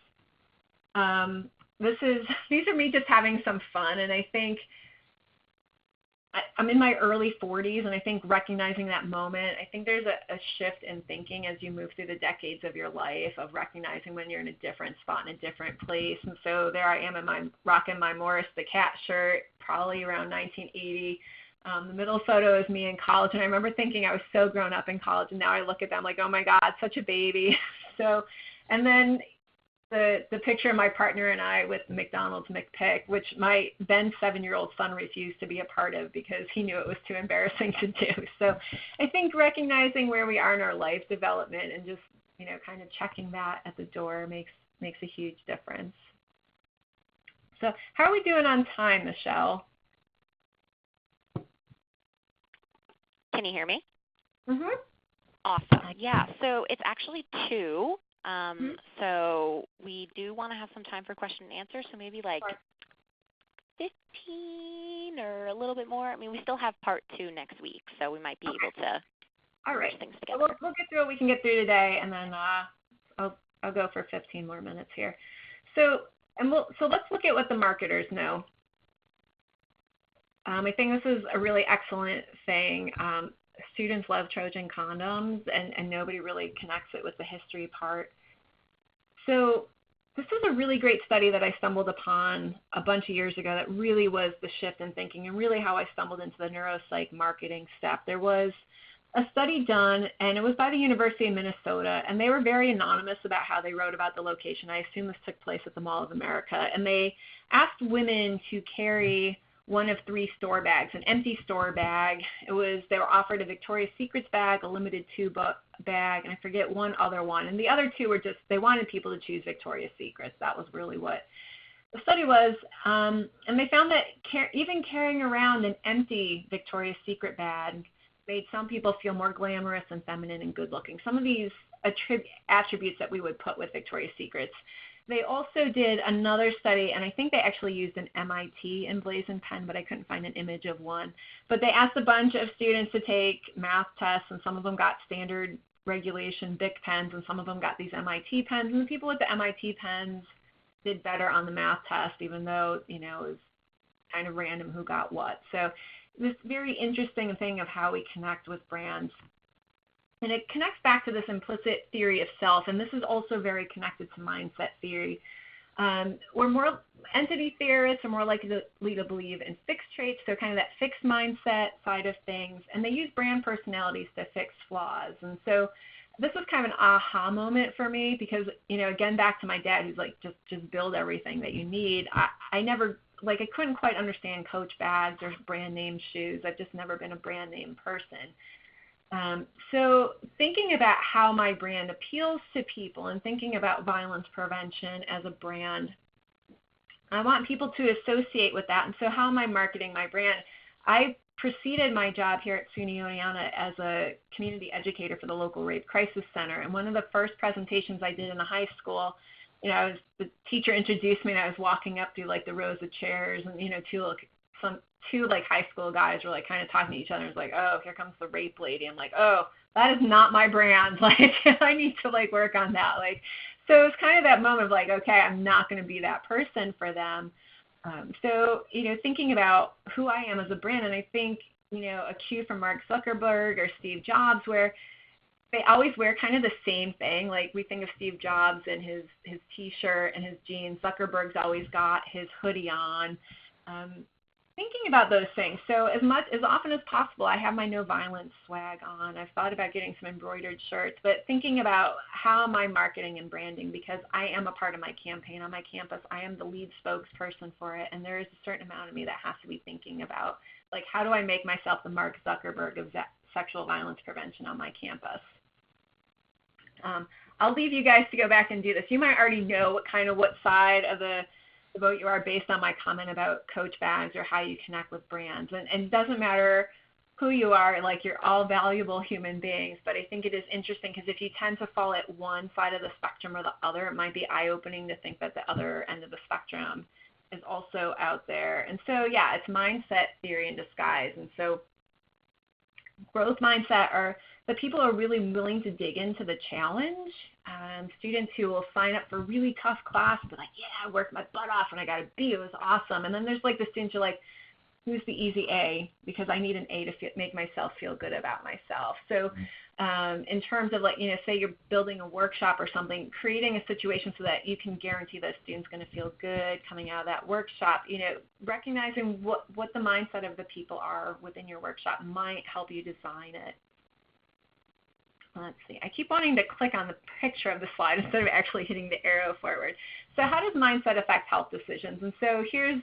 These are me just having some fun, and I think I'm in my early 40s, and I think recognizing that moment, I think there's a shift in thinking as you move through the decades of your life, of recognizing when you're in a different spot, in a different place. And so there I am rocking my Morris the Cat shirt, probably around 1980. The middle photo is me in college, and I remember thinking I was so grown up in college, and now I look at them like, oh my God, such a baby. And then the picture of my partner and I with McDonald's McPick, which my then 7-year-old son refused to be a part of because he knew it was too embarrassing to do. So I think recognizing where we are in our life development and just, kind of checking that at the door makes a huge difference. So how are we doing on time, Michelle? Can you hear me? Mm-hmm. Awesome. Yeah, so it's actually 2. So we do want to have some time for question and answer, so maybe 15 or a little bit more. I mean, we still have part 2 next week, so we might be able to merge things together. Well, we'll get through what we can get through today, and then I'll go for 15 more minutes here. So let's look at what the marketers know. I think this is a really excellent thing. Students love Trojan condoms, and nobody really connects it with the history part. So this is a really great study that I stumbled upon a bunch of years ago that really was the shift in thinking and really how I stumbled into the neuropsych marketing step. There was a study done, and it was by the University of Minnesota, and they were very anonymous about how they wrote about the location. I assume this took place at the Mall of America, and they asked women to carry one of 3 store bags, an empty store bag. They were offered a Victoria's Secrets bag, a limited tube bag, and I forget one other one. And the other 2 were just, they wanted people to choose Victoria's Secrets. That was really what the study was. And they found that even carrying around an empty Victoria's Secret bag made some people feel more glamorous and feminine and good looking. Some of these attributes that we would put with Victoria's Secrets. They also did another study, and I think they actually used an MIT emblazoned pen, but I couldn't find an image of one. But they asked a bunch of students to take math tests, and some of them got standard regulation Bic pens, and some of them got these MIT pens. And the people with the MIT pens did better on the math test, even though, it was kind of random who got what. So this very interesting thing of how we connect with brands. And it connects back to this implicit theory of self, and this is also very connected to mindset theory. Entity theorists are more likely to believe in fixed traits, so kind of that fixed mindset side of things, and they use brand personalities to fix flaws. And so this was kind of an aha moment for me because, again, back to my dad who's like, just build everything that you need. I never like I couldn't quite understand Coach bags or brand name shoes. I've just never been a brand name person. So thinking about how my brand appeals to people and thinking about violence prevention as a brand, I want people to associate with that. And so how am I marketing my brand? I preceded my job here at SUNY Oneonta as a community educator for the local rape crisis center. And one of the first presentations I did in a high school, the teacher introduced me and I was walking up through like the rows of chairs, and two like high school guys were like kind of talking to each other. It was like, oh, here comes the rape lady. I'm like, oh, that is not my brand. Like I need to like work on that. Like, so it's kind of that moment of like, okay, I'm not going to be that person for them. So thinking about who I am as a brand, and I think a cue from Mark Zuckerberg or Steve Jobs, where they always wear kind of the same thing. Like we think of Steve Jobs and his T-shirt and his jeans. Zuckerberg's always got his hoodie on. Thinking about those things. So as often as possible, I have my no violence swag on. I've thought about getting some embroidered shirts, but thinking about how am I marketing and branding, because I am a part of my campaign on my campus. I am the lead spokesperson for it, and there is a certain amount of me that has to be thinking about, like, how do I make myself the Mark Zuckerberg of sexual violence prevention on my campus? I'll leave you guys to go back and do this. You might already know what side of the vote you are based on my comment about Coach bags or how you connect with brands. And it doesn't matter who you are, like you're all valuable human beings, but I think it is interesting because if you tend to fall at one side of the spectrum or the other, it might be eye-opening to think that the other end of the spectrum is also out there. And so, yeah, it's mindset theory in disguise. And so growth mindset are the people who are really willing to dig into the challenge. Students who will sign up for really tough class, but like, yeah, I worked my butt off and I got a B. It was awesome. And then there's like the students who are like, who's the easy A? Because I need an A to make myself feel good about myself. So in terms of like, say you're building a workshop or something, creating a situation so that you can guarantee that a student's going to feel good coming out of that workshop, recognizing what the mindset of the people are within your workshop might help you design it. Let's see. I keep wanting to click on the picture of the slide instead of actually hitting the arrow forward. So how does mindset affect health decisions? And so here's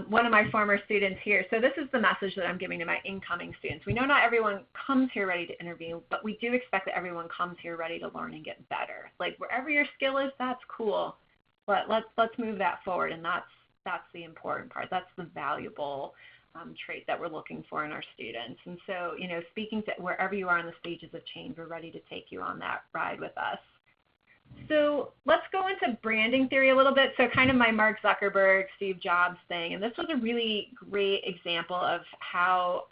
one of my former students here. So this is the message that I'm giving to my incoming students. We know not everyone comes here ready to interview, but we do expect that everyone comes here ready to learn and get better. Like wherever your skill is, that's cool, but let's move that forward, and that's the important part. That's the valuable trait that we're looking for in our students. And so, speaking to wherever you are in the stages of change, we're ready to take you on that ride with us. So let's go into branding theory a little bit. So kind of my Mark Zuckerberg, Steve Jobs thing. And this was a really great example of how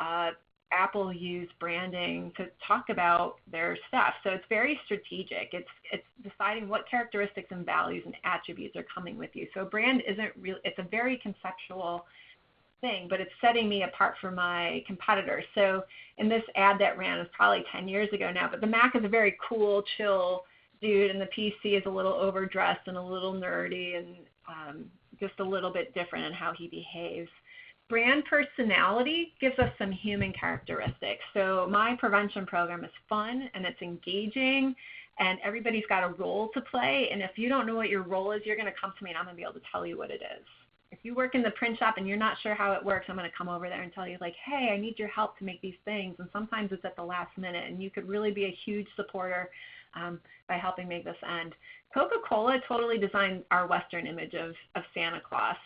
Apple used branding to talk about their stuff. So it's very strategic. It's deciding what characteristics and values and attributes are coming with you. So brand isn't really, it's a very conceptual thing, but it's setting me apart from my competitors. So in this ad that ran, it was probably 10 years ago now, but the Mac is a very cool, chill dude, and the PC is a little overdressed and a little nerdy and just a little bit different in how he behaves. Brand personality gives us some human characteristics. So my prevention program is fun and it's engaging, and everybody's got a role to play. And if you don't know what your role is, you're going to come to me and I'm going to be able to tell you what it is. If you work in the print shop and you're not sure how it works, I'm going to come over there and tell you, like, hey, I need your help to make these things. And sometimes it's at the last minute, and you could really be a huge supporter by helping make this end. Coca-Cola totally designed our Western image of Santa Claus.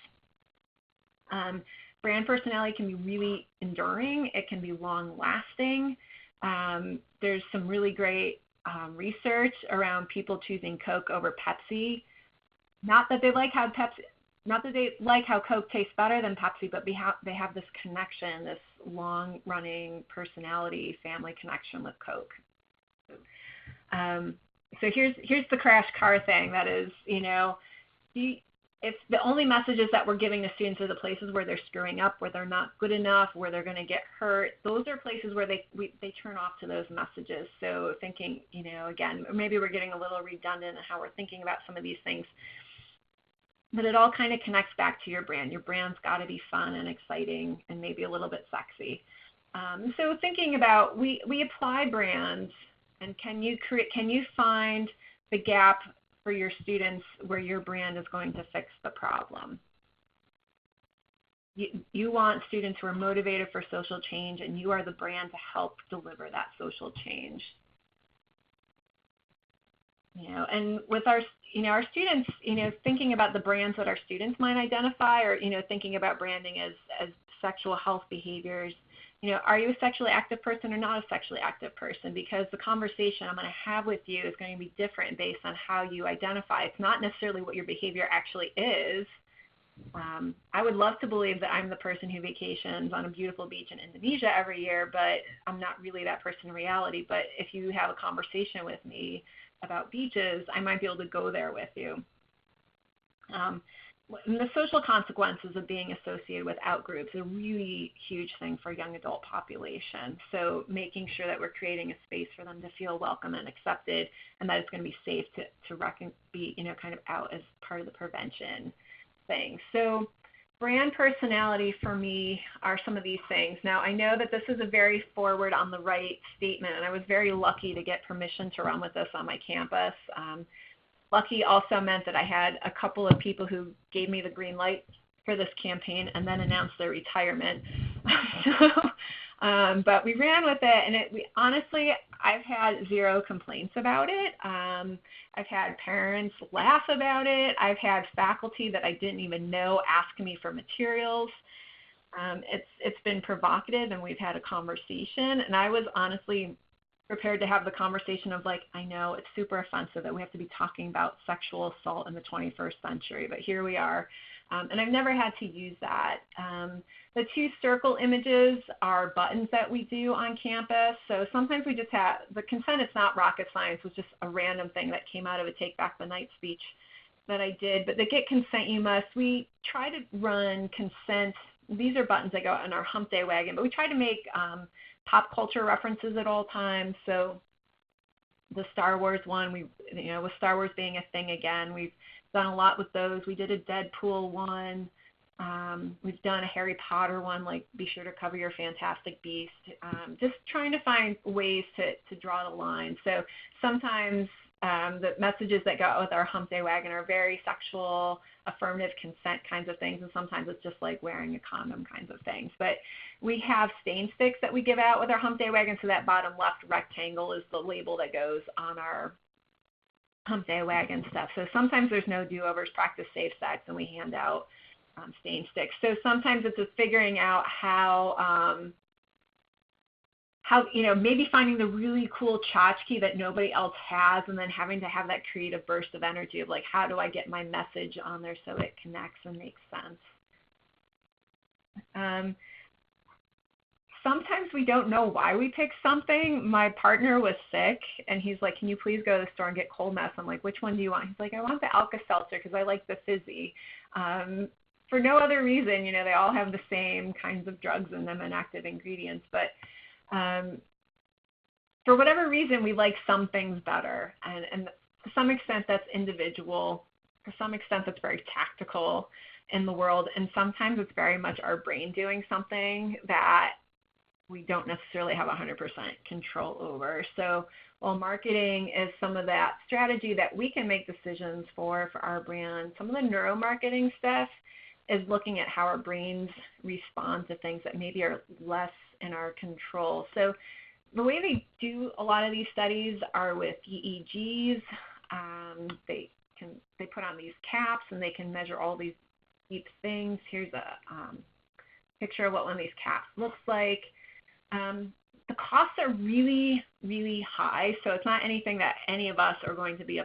Brand personality can be really enduring. It can be long-lasting. There's some really great research around people choosing Coke over Pepsi. Not that they like how Coke tastes better than Pepsi, but they have this connection, this long-running personality, family connection with Coke. So here's the crash car thing. That is, if the only messages that we're giving to students are the places where they're screwing up, where they're not good enough, where they're going to get hurt, those are places where they turn off to those messages. So thinking, again, maybe we're getting a little redundant in how we're thinking about some of these things. But it all kind of connects back to your brand. Your brand's got to be fun and exciting and maybe a little bit sexy. So thinking about, we apply brands, and can you find the gap for your students where your brand is going to fix the problem? You want students who are motivated for social change, and you are the brand to help deliver that social change. And with our students, thinking about the brands that our students might identify, or, thinking about branding as sexual health behaviors, are you a sexually active person or not a sexually active person? Because the conversation I'm going to have with you is going to be different based on how you identify. It's not necessarily what your behavior actually is. I would love to believe that I'm the person who vacations on a beautiful beach in Indonesia every year, but I'm not really that person in reality. But if you have a conversation with me about beaches, I might be able to go there with you. And the social consequences of being associated with out-groups is a really huge thing for a young adult population. So making sure that we're creating a space for them to feel welcome and accepted, and that it's going to be safe to be, kind of out as part of the prevention thing. So brand personality for me are some of these things. Now, I know that this is a very forward on the right statement, and I was very lucky to get permission to run with this on my campus. Lucky also meant that I had a couple of people who gave me the green light for this campaign and then announced their retirement. But we ran with it, and honestly, I've had zero complaints about it. I've had parents laugh about it. I've had faculty that I didn't even know ask me for materials. It's been provocative, and we've had a conversation, and I was honestly prepared to have the conversation of like, I know it's super offensive that we have to be talking about sexual assault in the 21st century, but here we are. And I've never had to use that. The 2 circle images are buttons that we do on campus. So sometimes we just have, the consent, it's not rocket science, was just a random thing that came out of a Take Back the Night speech that I did. But the Get Consent You Must, we try to run consent. These are buttons that go on our hump day wagon, but we try to make pop culture references at all times. So the Star Wars one, with Star Wars being a thing again, we've done a lot with those. We did a Deadpool one. We've done a Harry Potter one, like be sure to cover your Fantastic Beast. Just trying to find ways to draw the line. So sometimes the messages that go out with our hump day wagon are very sexual, affirmative consent kinds of things, and sometimes it's just like wearing a condom kinds of things. But we have stain sticks that we give out with our hump day wagon, so that bottom left rectangle is the label that goes on our hump day wagon stuff. So sometimes there's no do-overs, practice safe sex, and we hand out stain sticks. So sometimes it's just figuring out how maybe finding the really cool tchotchke that nobody else has, and then having to have that creative burst of energy of like, how do I get my message on there so it connects and makes sense? Sometimes we don't know why we picked something. My partner was sick, and he's like, can you please go to the store and get cold mess? I'm like, which one do you want? He's like, I want the Alka-Seltzer because I like the fizzy. For no other reason, they all have the same kinds of drugs in them and active ingredients. But for whatever reason, we like some things better. And to some extent, that's individual. To some extent, that's very tactical in the world. And sometimes it's very much our brain doing something that we don't necessarily have 100% control over. So while marketing is some of that strategy that we can make decisions for our brand, some of the neuromarketing stuff is looking at how our brains respond to things that maybe are less in our control. So the way they do a lot of these studies are with EEGs. They put on these caps, and they can measure all these deep things. Here's a picture of what one of these caps looks like. The costs are really, really high, so it's not anything that any of us are going to be,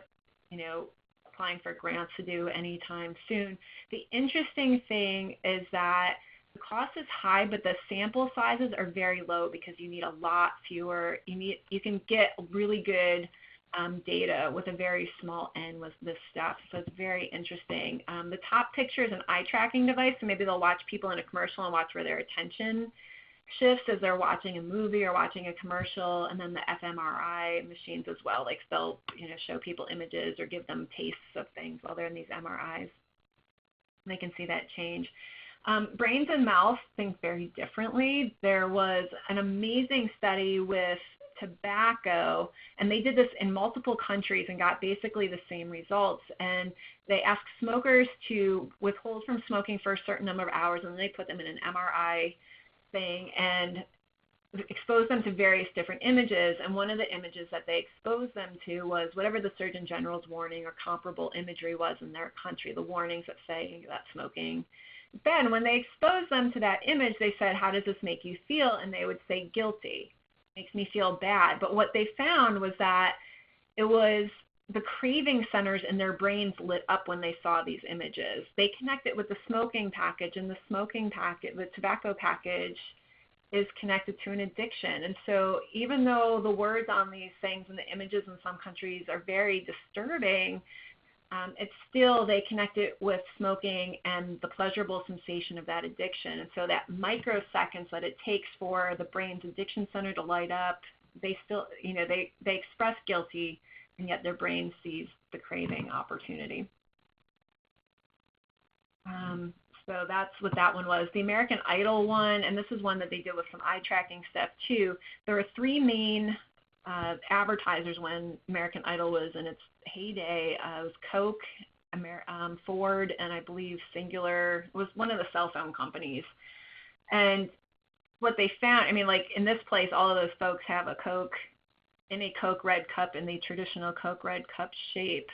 applying for grants to do anytime soon. The interesting thing is that the cost is high, but the sample sizes are very low because you need a lot fewer. You can get really good data with a very small n with this stuff, so it's very interesting. The top picture is an eye tracking device, so maybe they'll watch people in a commercial and watch where their attention shifts as they're watching a movie or watching a commercial, and then the fMRI machines as well. Like they'll show people images or give them tastes of things while they're in these MRIs. They can see that change. Brains and mouth think very differently. There was an amazing study with tobacco, and they did this in multiple countries and got basically the same results. And they asked smokers to withhold from smoking for a certain number of hours, and then they put them in an MRI thing and exposed them to various different images. And one of the images that they exposed them to was whatever the Surgeon General's warning or comparable imagery was in their country, the warnings that say that smoking. Then when they exposed them to that image, they said, how does this make you feel? And they would say, guilty. Makes me feel bad. But what they found was that it was the craving centers in their brains lit up when they saw these images. They connected with the smoking package, and the smoking package, the tobacco package, is connected to an addiction. And so even though the words on these things and the images in some countries are very disturbing, it's still, they connect it with smoking and the pleasurable sensation of that addiction. And so that microseconds that it takes for the brain's addiction center to light up, they still, they express guilty, and yet their brain sees the craving opportunity. So that's what that one was. The American Idol one, and this is one that they did with some eye tracking stuff too. There were three main advertisers when American Idol was in its heyday. It was Coke, Ford, and I believe Singular was one of the cell phone companies. And what they found, like in this place, all of those folks have a Coke in a Coke Red cup in the traditional Coke Red cup shape.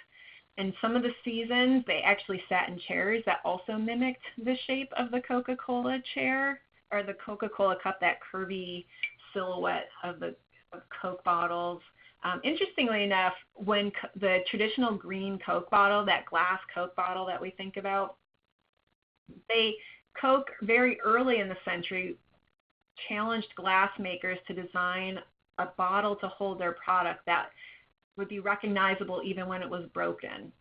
And some of the seasons, they actually sat in chairs that also mimicked the shape of the Coca-Cola chair, or the Coca-Cola cup, that curvy silhouette of the Coke bottles. Interestingly enough, when the traditional green Coke bottle, that glass Coke bottle that we think about, Coke very early in the century challenged glass makers to design a bottle to hold their product that would be recognizable even when it was broken.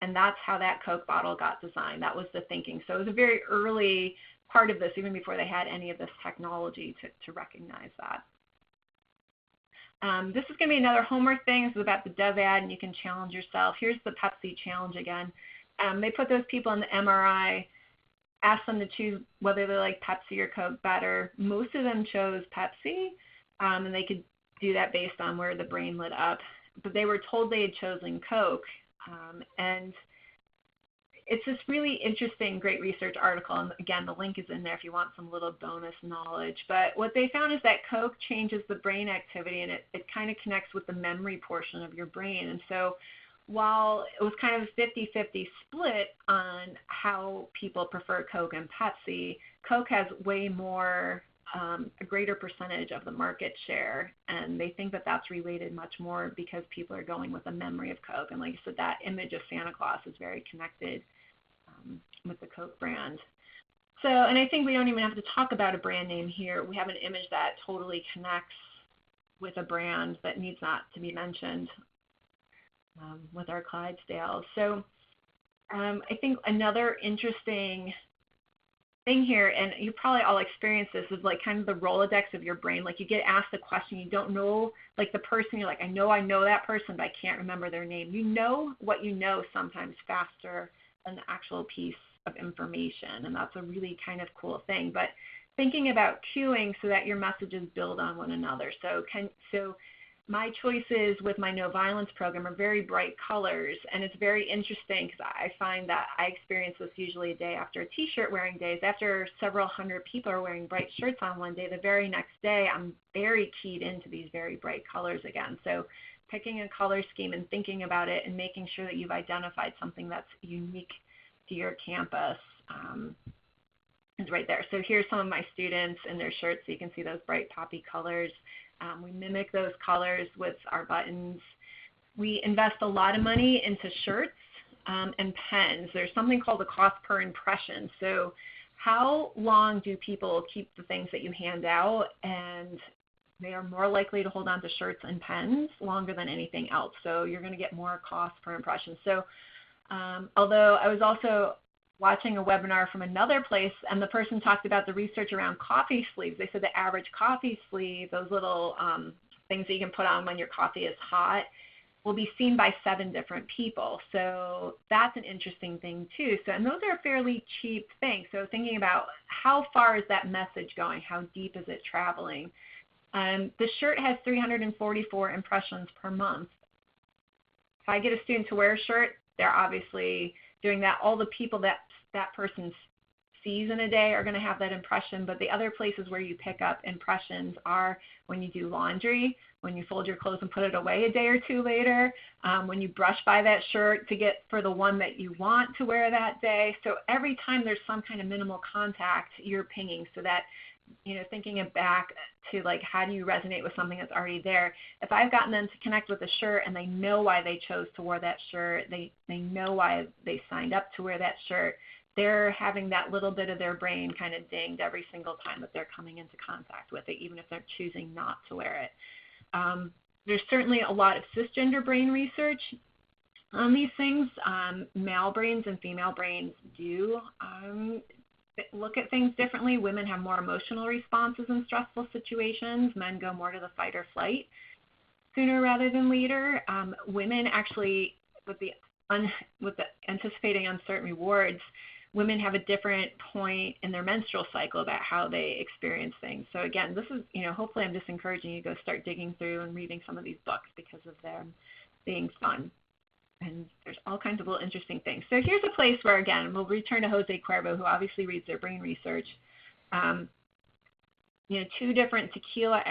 And that's how that Coke bottle got designed. That was the thinking. So it was a very early part of this, even before they had any of this technology to recognize that. This is going to be another homework thing. This is about the Dove ad, and you can challenge yourself. Here's the Pepsi challenge again. They put those people in the MRI, asked them to choose whether they like Pepsi or Coke better. Most of them chose Pepsi, and they could do that based on where the brain lit up. But they were told they had chosen Coke. And it's this really interesting, great research article. And again, the link is in there if you want some little bonus knowledge. But what they found is that Coke changes the brain activity, and it kind of connects with the memory portion of your brain. And so while it was kind of a 50-50 split on how people prefer Coke and Pepsi, Coke has way more, a greater percentage of the market share. And they think that that's related much more because people are going with a memory of Coke. And like I said, that image of Santa Claus is very connected with the Coke brand. So, and I think we don't even have to talk about a brand name here. We have an image that totally connects with a brand that needs not to be mentioned with our Clydesdales. So I think another interesting thing here, and you probably all experience this, is like kind of the Rolodex of your brain. Like you get asked a question, you don't know, like the person, you're like, I know that person, but I can't remember their name. You know what you know sometimes faster than the actual piece of information, and that's a really kind of cool thing. But thinking about cueing so that your messages build on one another. So my choices with my no violence program are very bright colors, and it's very interesting because I find that I experience this usually a day after a t-shirt wearing days. After several hundred people are wearing bright shirts on one day, the very next day I'm very keyed into these very bright colors again. So picking a color scheme and thinking about it and making sure that you've identified something that's unique to your campus is right there. So here's some of my students in their shirts, so you can see those bright poppy colors. We mimic those colors with our buttons. We invest a lot of money into shirts and pens. There's something called the cost per impression. So how long do people keep the things that you hand out? And they are more likely to hold on to shirts and pens longer than anything else. So you're going to get more cost per impression. So although I was also watching a webinar from another place, and the person talked about the research around coffee sleeves. They said the average coffee sleeve, those little things that you can put on when your coffee is hot, will be seen by 7 different people. So that's an interesting thing too. So, and those are fairly cheap things. So thinking about how far is that message going? How deep is it traveling? The shirt has 344 impressions per month. If I get a student to wear a shirt, they're obviously doing that. All the people that that person sees in a day are going to have that impression, but the other places where you pick up impressions are when you do laundry, when you fold your clothes and put it away a day or two later, when you brush by that shirt to get for the one that you want to wear that day. So every time there's some kind of minimal contact, you're pinging, so that, you know, thinking it back to like, how do you resonate with something that's already there? If I've gotten them to connect with a shirt and they know why they chose to wear that shirt, they know why they signed up to wear that shirt, they're having that little bit of their brain kind of dinged every single time that they're coming into contact with it, even if they're choosing not to wear it. There's certainly a lot of cisgender brain research on these things. Male brains and female brains do look at things differently. Women have more emotional responses in stressful situations. Men go more to the fight or flight sooner rather than later. Women actually, with the anticipating uncertain rewards, women have a different point in their menstrual cycle about how they experience things. So again, this is, you know, hopefully I'm just encouraging you to go start digging through and reading some of these books because of them being fun. And there's all kinds of little interesting things. So here's a place where, again, we'll return to Jose Cuervo, who obviously reads their brain research. You know, 2 different tequila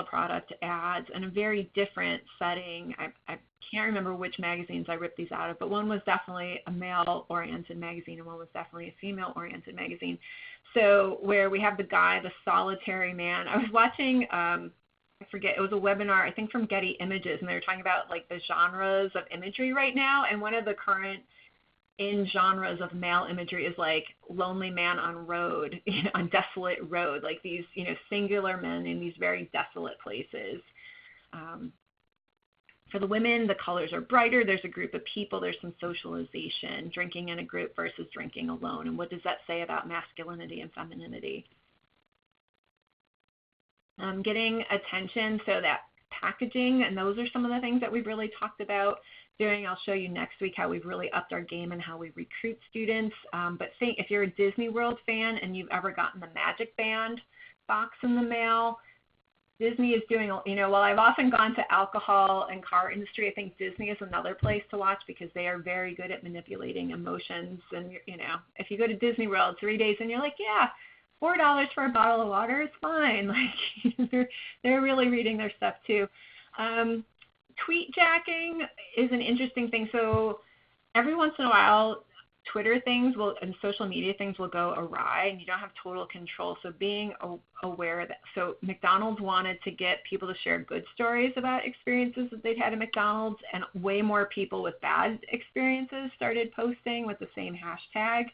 product ads, in a very different setting. I can't remember which magazines I ripped these out of, but one was definitely a male-oriented magazine and one was definitely a female-oriented magazine. So where we have the guy, the solitary man. I was watching, I forget, it was a webinar, I think from Getty Images, and they were talking about like the genres of imagery right now, and one of the current in genres of male imagery is like lonely man on road, you know, on desolate road, like these, you know, singular men in these very desolate places. For the women, the colors are brighter. There's a group of people. There's some socialization, drinking in a group versus drinking alone. And what does that say about masculinity and femininity? Getting attention, so that packaging, and those are some of the things that we've really talked about doing. I'll show you next week how we've really upped our game and how we recruit students. But think, if you're a Disney World fan and you've ever gotten the Magic Band box in the mail, Disney is doing, you know, while I've often gone to alcohol and car industry, I think Disney is another place to watch because they are very good at manipulating emotions. And, you know, if you go to Disney World 3 days and you're like, yeah, $4 for a bottle of water is fine. Like, they're really reading their stuff too. Tweet jacking is an interesting thing. So every once in a while, Twitter things and social media things will go awry, and you don't have total control. So being aware of that. So McDonald's wanted to get people to share good stories about experiences that they'd had at McDonald's, and way more people with bad experiences started posting with the same hashtag.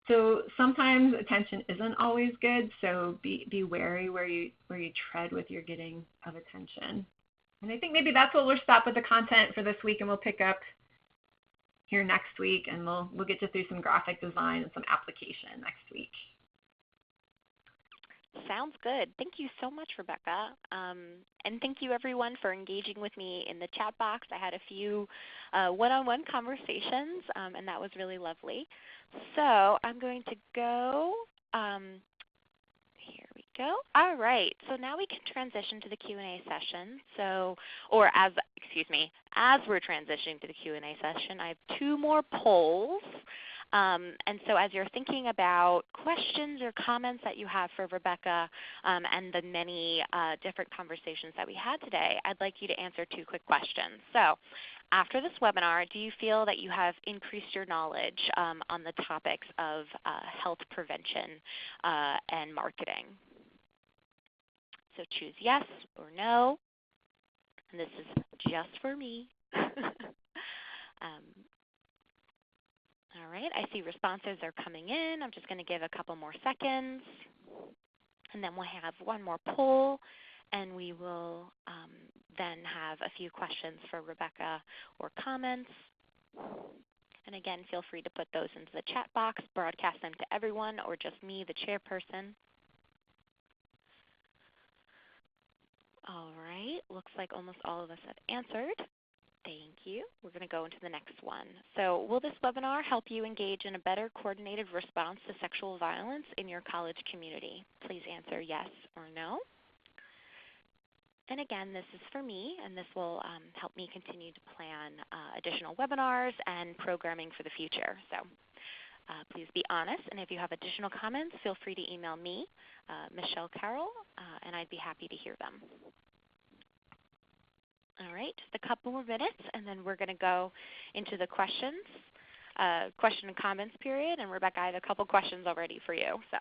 So sometimes attention isn't always good. So be wary where you tread with your getting of attention. And I think maybe that's what we'll stop with the content for this week, and we'll pick up here next week, and we'll get you through some graphic design and some application next week. Sounds good. Thank you so much, Rebecca. And thank you, everyone, for engaging with me in the chat box. I had a few one-on-one conversations, and that was really lovely. So I'm going to go. Here we go. All right. So now we can transition to the Q&A session. As we're transitioning to the Q&A session, I have 2 more polls. And so as you're thinking about questions or comments that you have for Rebecca and the many different conversations that we had today, I'd like you to answer 2 quick questions. So after this webinar, do you feel that you have increased your knowledge on the topics of health prevention and marketing? So choose yes or no. And this is just for me. All right, I see responses are coming in. I'm just going to give a couple more seconds. And then we'll have 1 more poll, and we will then have a few questions for Rebecca or comments. And again, feel free to put those into the chat box, broadcast them to everyone, or just me, the chairperson. All right, looks like almost all of us have answered. Thank you. We're going to go into the next one. So will this webinar help you engage in a better coordinated response to sexual violence in your college community? Please answer yes or no. And again, this is for me, and this will help me continue to plan additional webinars and programming for the future. So please be honest, and if you have additional comments, feel free to email me, Michelle Carroll, and I'd be happy to hear them. All right, just a couple more minutes, and then we're going to go into the question and comments period. And Rebecca, I have a couple questions already for you. So.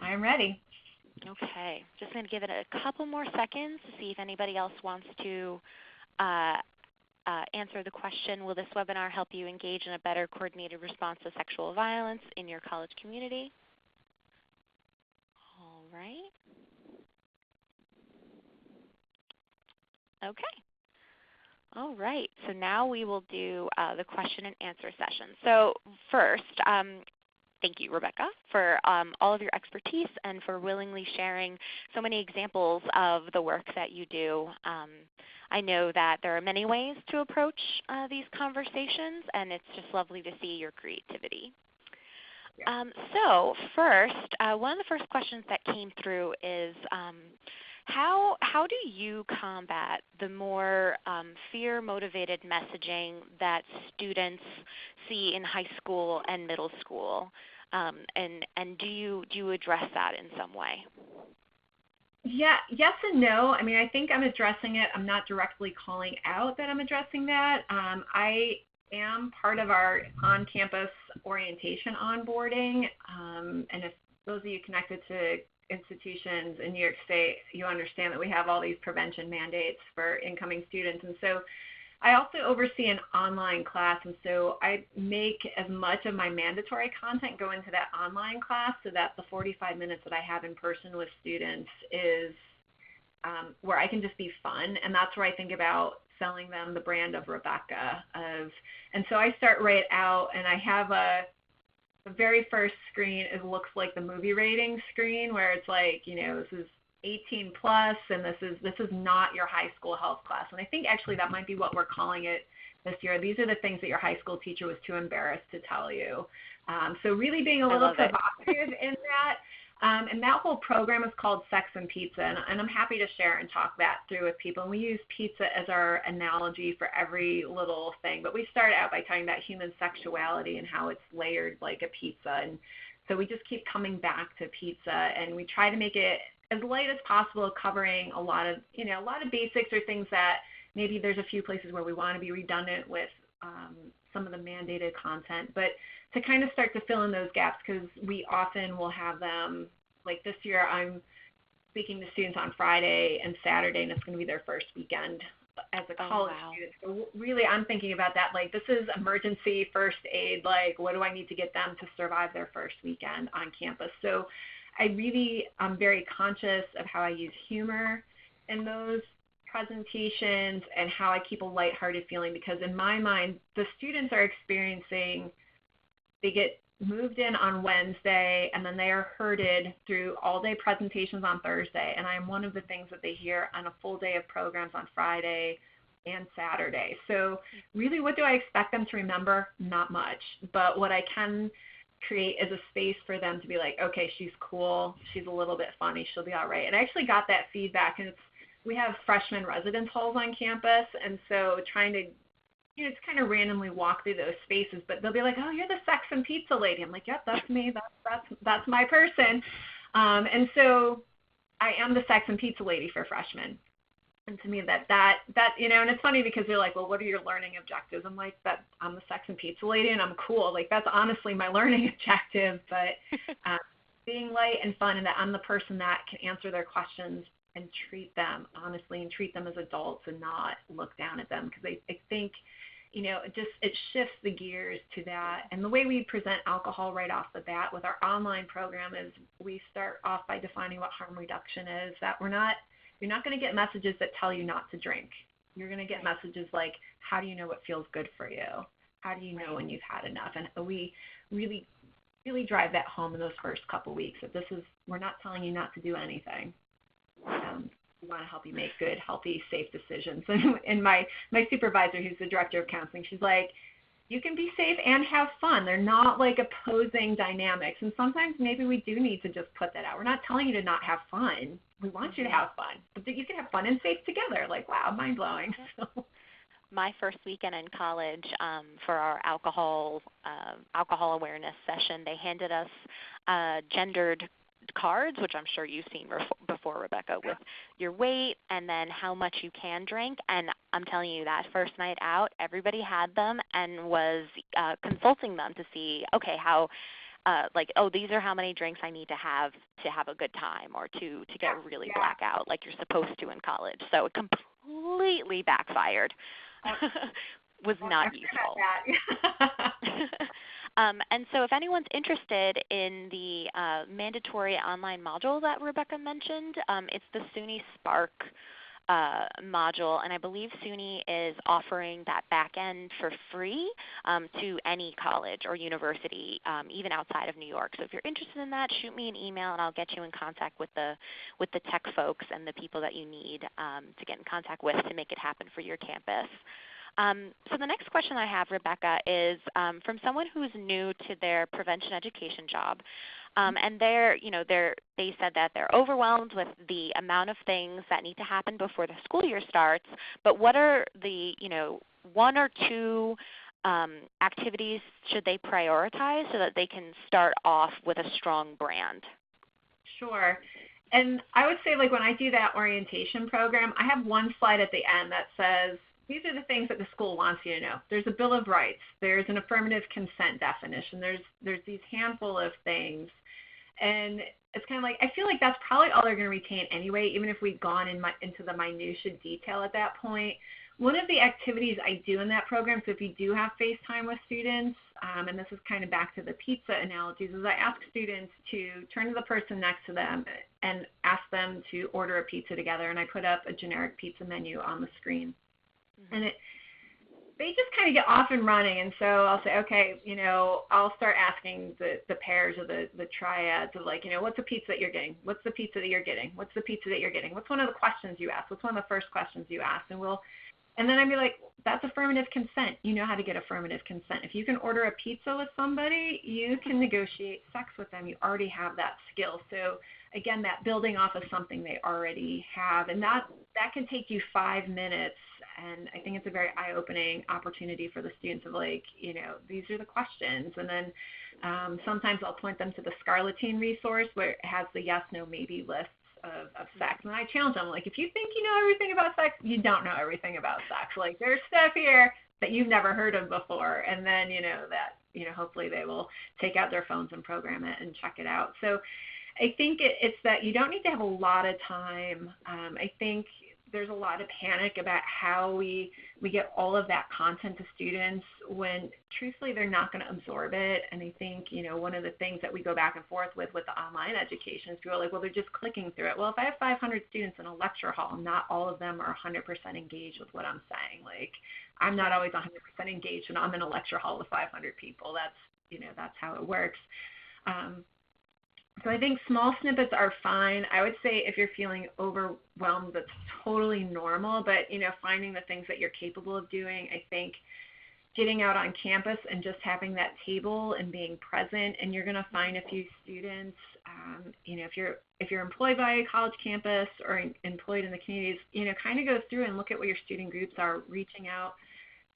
I'm ready. Okay, just going to give it a couple more seconds to see if anybody else wants to answer the question, will this webinar help you engage in a better coordinated response to sexual violence in your college community? All right. Okay. All right, so now we will do the question and answer session. So first, thank you, Rebecca, for all of your expertise and for willingly sharing so many examples of the work that you do. I know that there are many ways to approach these conversations, and it's just lovely to see your creativity. So first, one of the first questions that came through is, how do you combat the more fear-motivated messaging that students see in high school and middle school? And do you address that in some way? Yeah, yes and no. I mean, I think I'm addressing it. I'm not directly calling out that I'm addressing that. I am part of our on-campus orientation onboarding, and if those of you connected to institutions in New York State, you understand that we have all these prevention mandates for incoming students. And so I also oversee an online class, and so I make as much of my mandatory content go into that online class so that the 45 minutes that I have in person with students is where I can just be fun, and that's where I think about selling them the brand of Rebecca. And so I start right out, and I have the very first screen, it looks like the movie rating screen where it's like, you know, this is 18 plus, and this is not your high school health class. And I think actually that might be what we're calling it this year. These are the things that your high school teacher was too embarrassed to tell you. So really being a little provocative in that. And that whole program is called Sex and Pizza, and I'm happy to share and talk that through with people. And we use pizza as our analogy for every little thing, but we start out by talking about human sexuality and how it's layered like a pizza. And so we just keep coming back to pizza, and we try to make it as light as possible, covering a lot of basics or things that maybe there's a few places where we want to be redundant with some of the mandated content, but to kind of start to fill in those gaps, because we often will have them, like this year I'm speaking to students on Friday and Saturday, and it's going to be their first weekend as a college student. So really I'm thinking about that, like this is emergency first aid, like what do I need to get them to survive their first weekend on campus? So I'm very conscious of how I use humor in those presentations and how I keep a lighthearted feeling, because in my mind, the students are experiencing, they get moved in on Wednesday, and then they are herded through all-day presentations on Thursday, and I am one of the things that they hear on a full day of programs on Friday and Saturday. So really, what do I expect them to remember? Not much, but what I can create is a space for them to be like, okay, she's cool, she's a little bit funny, she'll be all right. And I actually got that feedback, and we have freshman residence halls on campus, and so trying to, it's kind of randomly walk through those spaces, but they'll be like, oh, you're the sex and pizza lady. I'm like, yep, that's me, that's my person. And so I am the sex and pizza lady for freshmen. And to me, that and it's funny because they're like, well, what are your learning objectives? I'm like, that I'm the sex and pizza lady, and I'm cool. Like, that's honestly my learning objective. But being light and fun, and that I'm the person that can answer their questions and treat them honestly and treat them as adults and not look down at them. Because I think, it shifts the gears to that. And the way we present alcohol right off the bat with our online program is we start off by defining what harm reduction is, that you're not going to get messages that tell you not to drink. You're going to get messages like, how do you know what feels good for you? How do you know when you've had enough? And we really, really drive that home in those first couple weeks, that we're not telling you not to do anything. We want to help you make good, healthy, safe decisions. And my supervisor, who's the director of counseling, she's like, you can be safe and have fun. They're not like opposing dynamics. And sometimes maybe we do need to just put that out. We're not telling you to not have fun. We want you to have fun, but that you can have fun and safe together. Like, wow, mind blowing. So. My first weekend in college, for our alcohol awareness session, they handed us gendered cards, which I'm sure you've seen before, Rebecca, with your weight and then how much you can drink. And I'm telling you, that first night out, everybody had them and was consulting them to see, okay, how, these are how many drinks I need to have a good time, or to get really blackout like you're supposed to in college. So it completely backfired. Was not useful. And so if anyone's interested in the mandatory online module that Rebecca mentioned, it's the SUNY Spark module, and I believe SUNY is offering that back end for free to any college or university, even outside of New York. So if you're interested in that, shoot me an email and I'll get you in contact with the tech folks and the people that you need to get in contact with to make it happen for your campus. So the next question I have, Rebecca, is from someone who's new to their prevention education job, and they said that they're overwhelmed with the amount of things that need to happen before the school year starts. But what are the one or two activities should they prioritize so that they can start off with a strong brand? Sure. And I would say, like, when I do that orientation program, I have one slide at the end that says, these are the things that the school wants you to know. There's a Bill of Rights. There's an affirmative consent definition. There's these handful of things. And it's kind of like, I feel like that's probably all they're going to retain anyway, even if we'd gone into the minutiae detail at that point. One of the activities I do in that program, so if you do have face time with students, and this is kind of back to the pizza analogies, is I ask students to turn to the person next to them and ask them to order a pizza together. And I put up a generic pizza menu on the screen. And they just kind of get off and running. And so I'll say, okay, I'll start asking the pairs or the triads of, like, what's the pizza that you're getting? What's the pizza that you're getting? What's the pizza that you're getting? What's one of the questions you ask? What's one of the first questions you ask? And then I'd be like, that's affirmative consent. You know how to get affirmative consent. If you can order a pizza with somebody, you can negotiate sex with them. You already have that skill. So again, that building off of something they already have. And that can take you 5 minutes. And I think it's a very eye-opening opportunity for the students of, like, these are the questions. And then sometimes I'll point them to the Scarletine resource where it has the yes, no, maybe lists of sex. And I challenge them, like, if you think you know everything about sex, you don't know everything about sex. Like, there's stuff here that you've never heard of before. And then, hopefully they will take out their phones and program it and check it out. So I think it's that you don't need to have a lot of time. I think there's a lot of panic about how we get all of that content to students when truthfully they're not going to absorb it. And I think, one of the things that we go back and forth with the online education is people are like, well, they're just clicking through it. Well, if I have 500 students in a lecture hall, not all of them are 100% engaged with what I'm saying. Like, I'm not always 100% engaged when I'm in a lecture hall with 500 people. That's how it works. So I think small snippets are fine. I would say if you're feeling overwhelmed, that's totally normal, but, finding the things that you're capable of doing. I think getting out on campus and just having that table and being present, and you're going to find a few students, if you're employed by a college campus or employed in the communities, kind of go through and look at what your student groups are, reaching out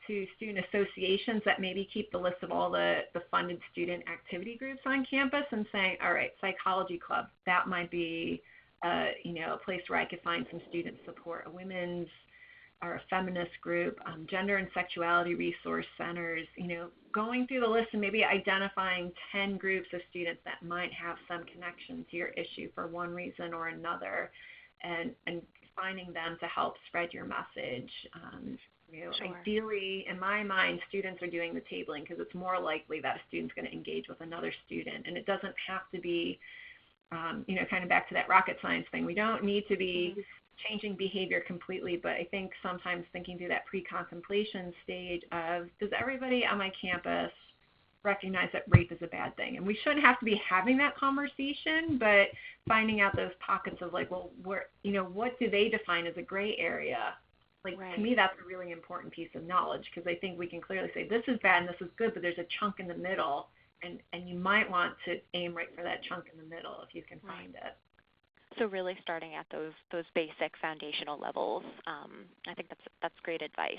to student associations that maybe keep the list of all the funded student activity groups on campus and saying, all right, psychology club, that might be a place where I could find some student support, a women's or a feminist group, gender and sexuality resource centers, going through the list and maybe identifying 10 groups of students that might have some connection to your issue for one reason or another, and finding them to help spread your message. Sure. Ideally, in my mind, students are doing the tabling because it's more likely that a student's going to engage with another student. And it doesn't have to be, kind of back to that rocket science thing. We don't need to be changing behavior completely, but I think sometimes thinking through that pre-contemplation stage of, does everybody on my campus recognize that rape is a bad thing? And we shouldn't have to be having that conversation, but finding out those pockets of, like, well, what do they define as a gray area Like, Right. to me, that's a really important piece of knowledge, because I think we can clearly say this is bad and this is good, but there's a chunk in the middle, and you might want to aim right for that chunk in the middle if you can find it. So really starting at those basic foundational levels, I think that's great advice.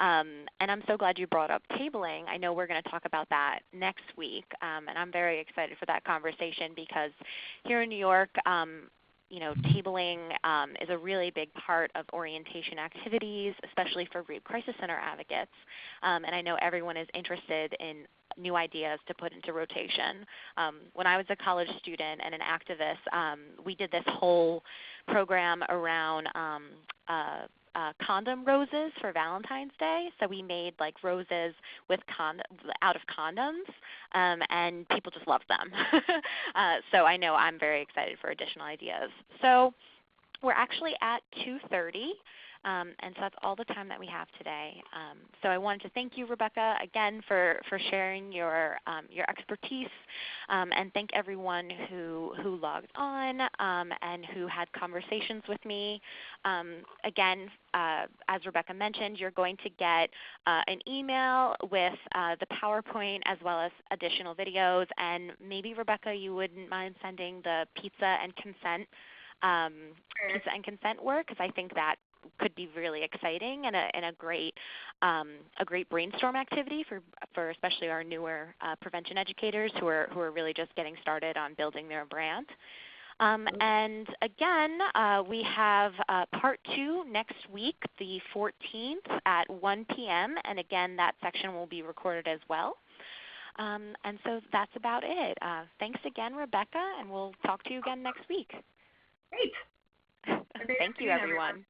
And I'm so glad you brought up tabling. I know we're going to talk about that next week, and I'm very excited for that conversation because here in New York, tabling is a really big part of orientation activities, especially for Rape Crisis Center advocates. And I know everyone is interested in new ideas to put into rotation. When I was a college student and an activist, we did this whole program around condom roses for Valentine's Day. So we made like roses with out of condoms, and people just loved them. So I know I'm very excited for additional ideas. So we're actually at 2:30. And so that's all the time that we have today. So I wanted to thank you, Rebecca, again for sharing your expertise, and thank everyone who logged on and who had conversations with me. Again, as Rebecca mentioned, you're going to get an email with the PowerPoint as well as additional videos. And maybe, Rebecca, you wouldn't mind sending the pizza and consent work, because I think that could be really exciting and a great brainstorm activity for especially our newer prevention educators who are really just getting started on building their brand. And again, we have part 2 next week, the 14th at 1 p.m. And again, that section will be recorded as well. And so that's about it. Thanks again, Rebecca, and we'll talk to you again next week. Great. Thank you, everyone.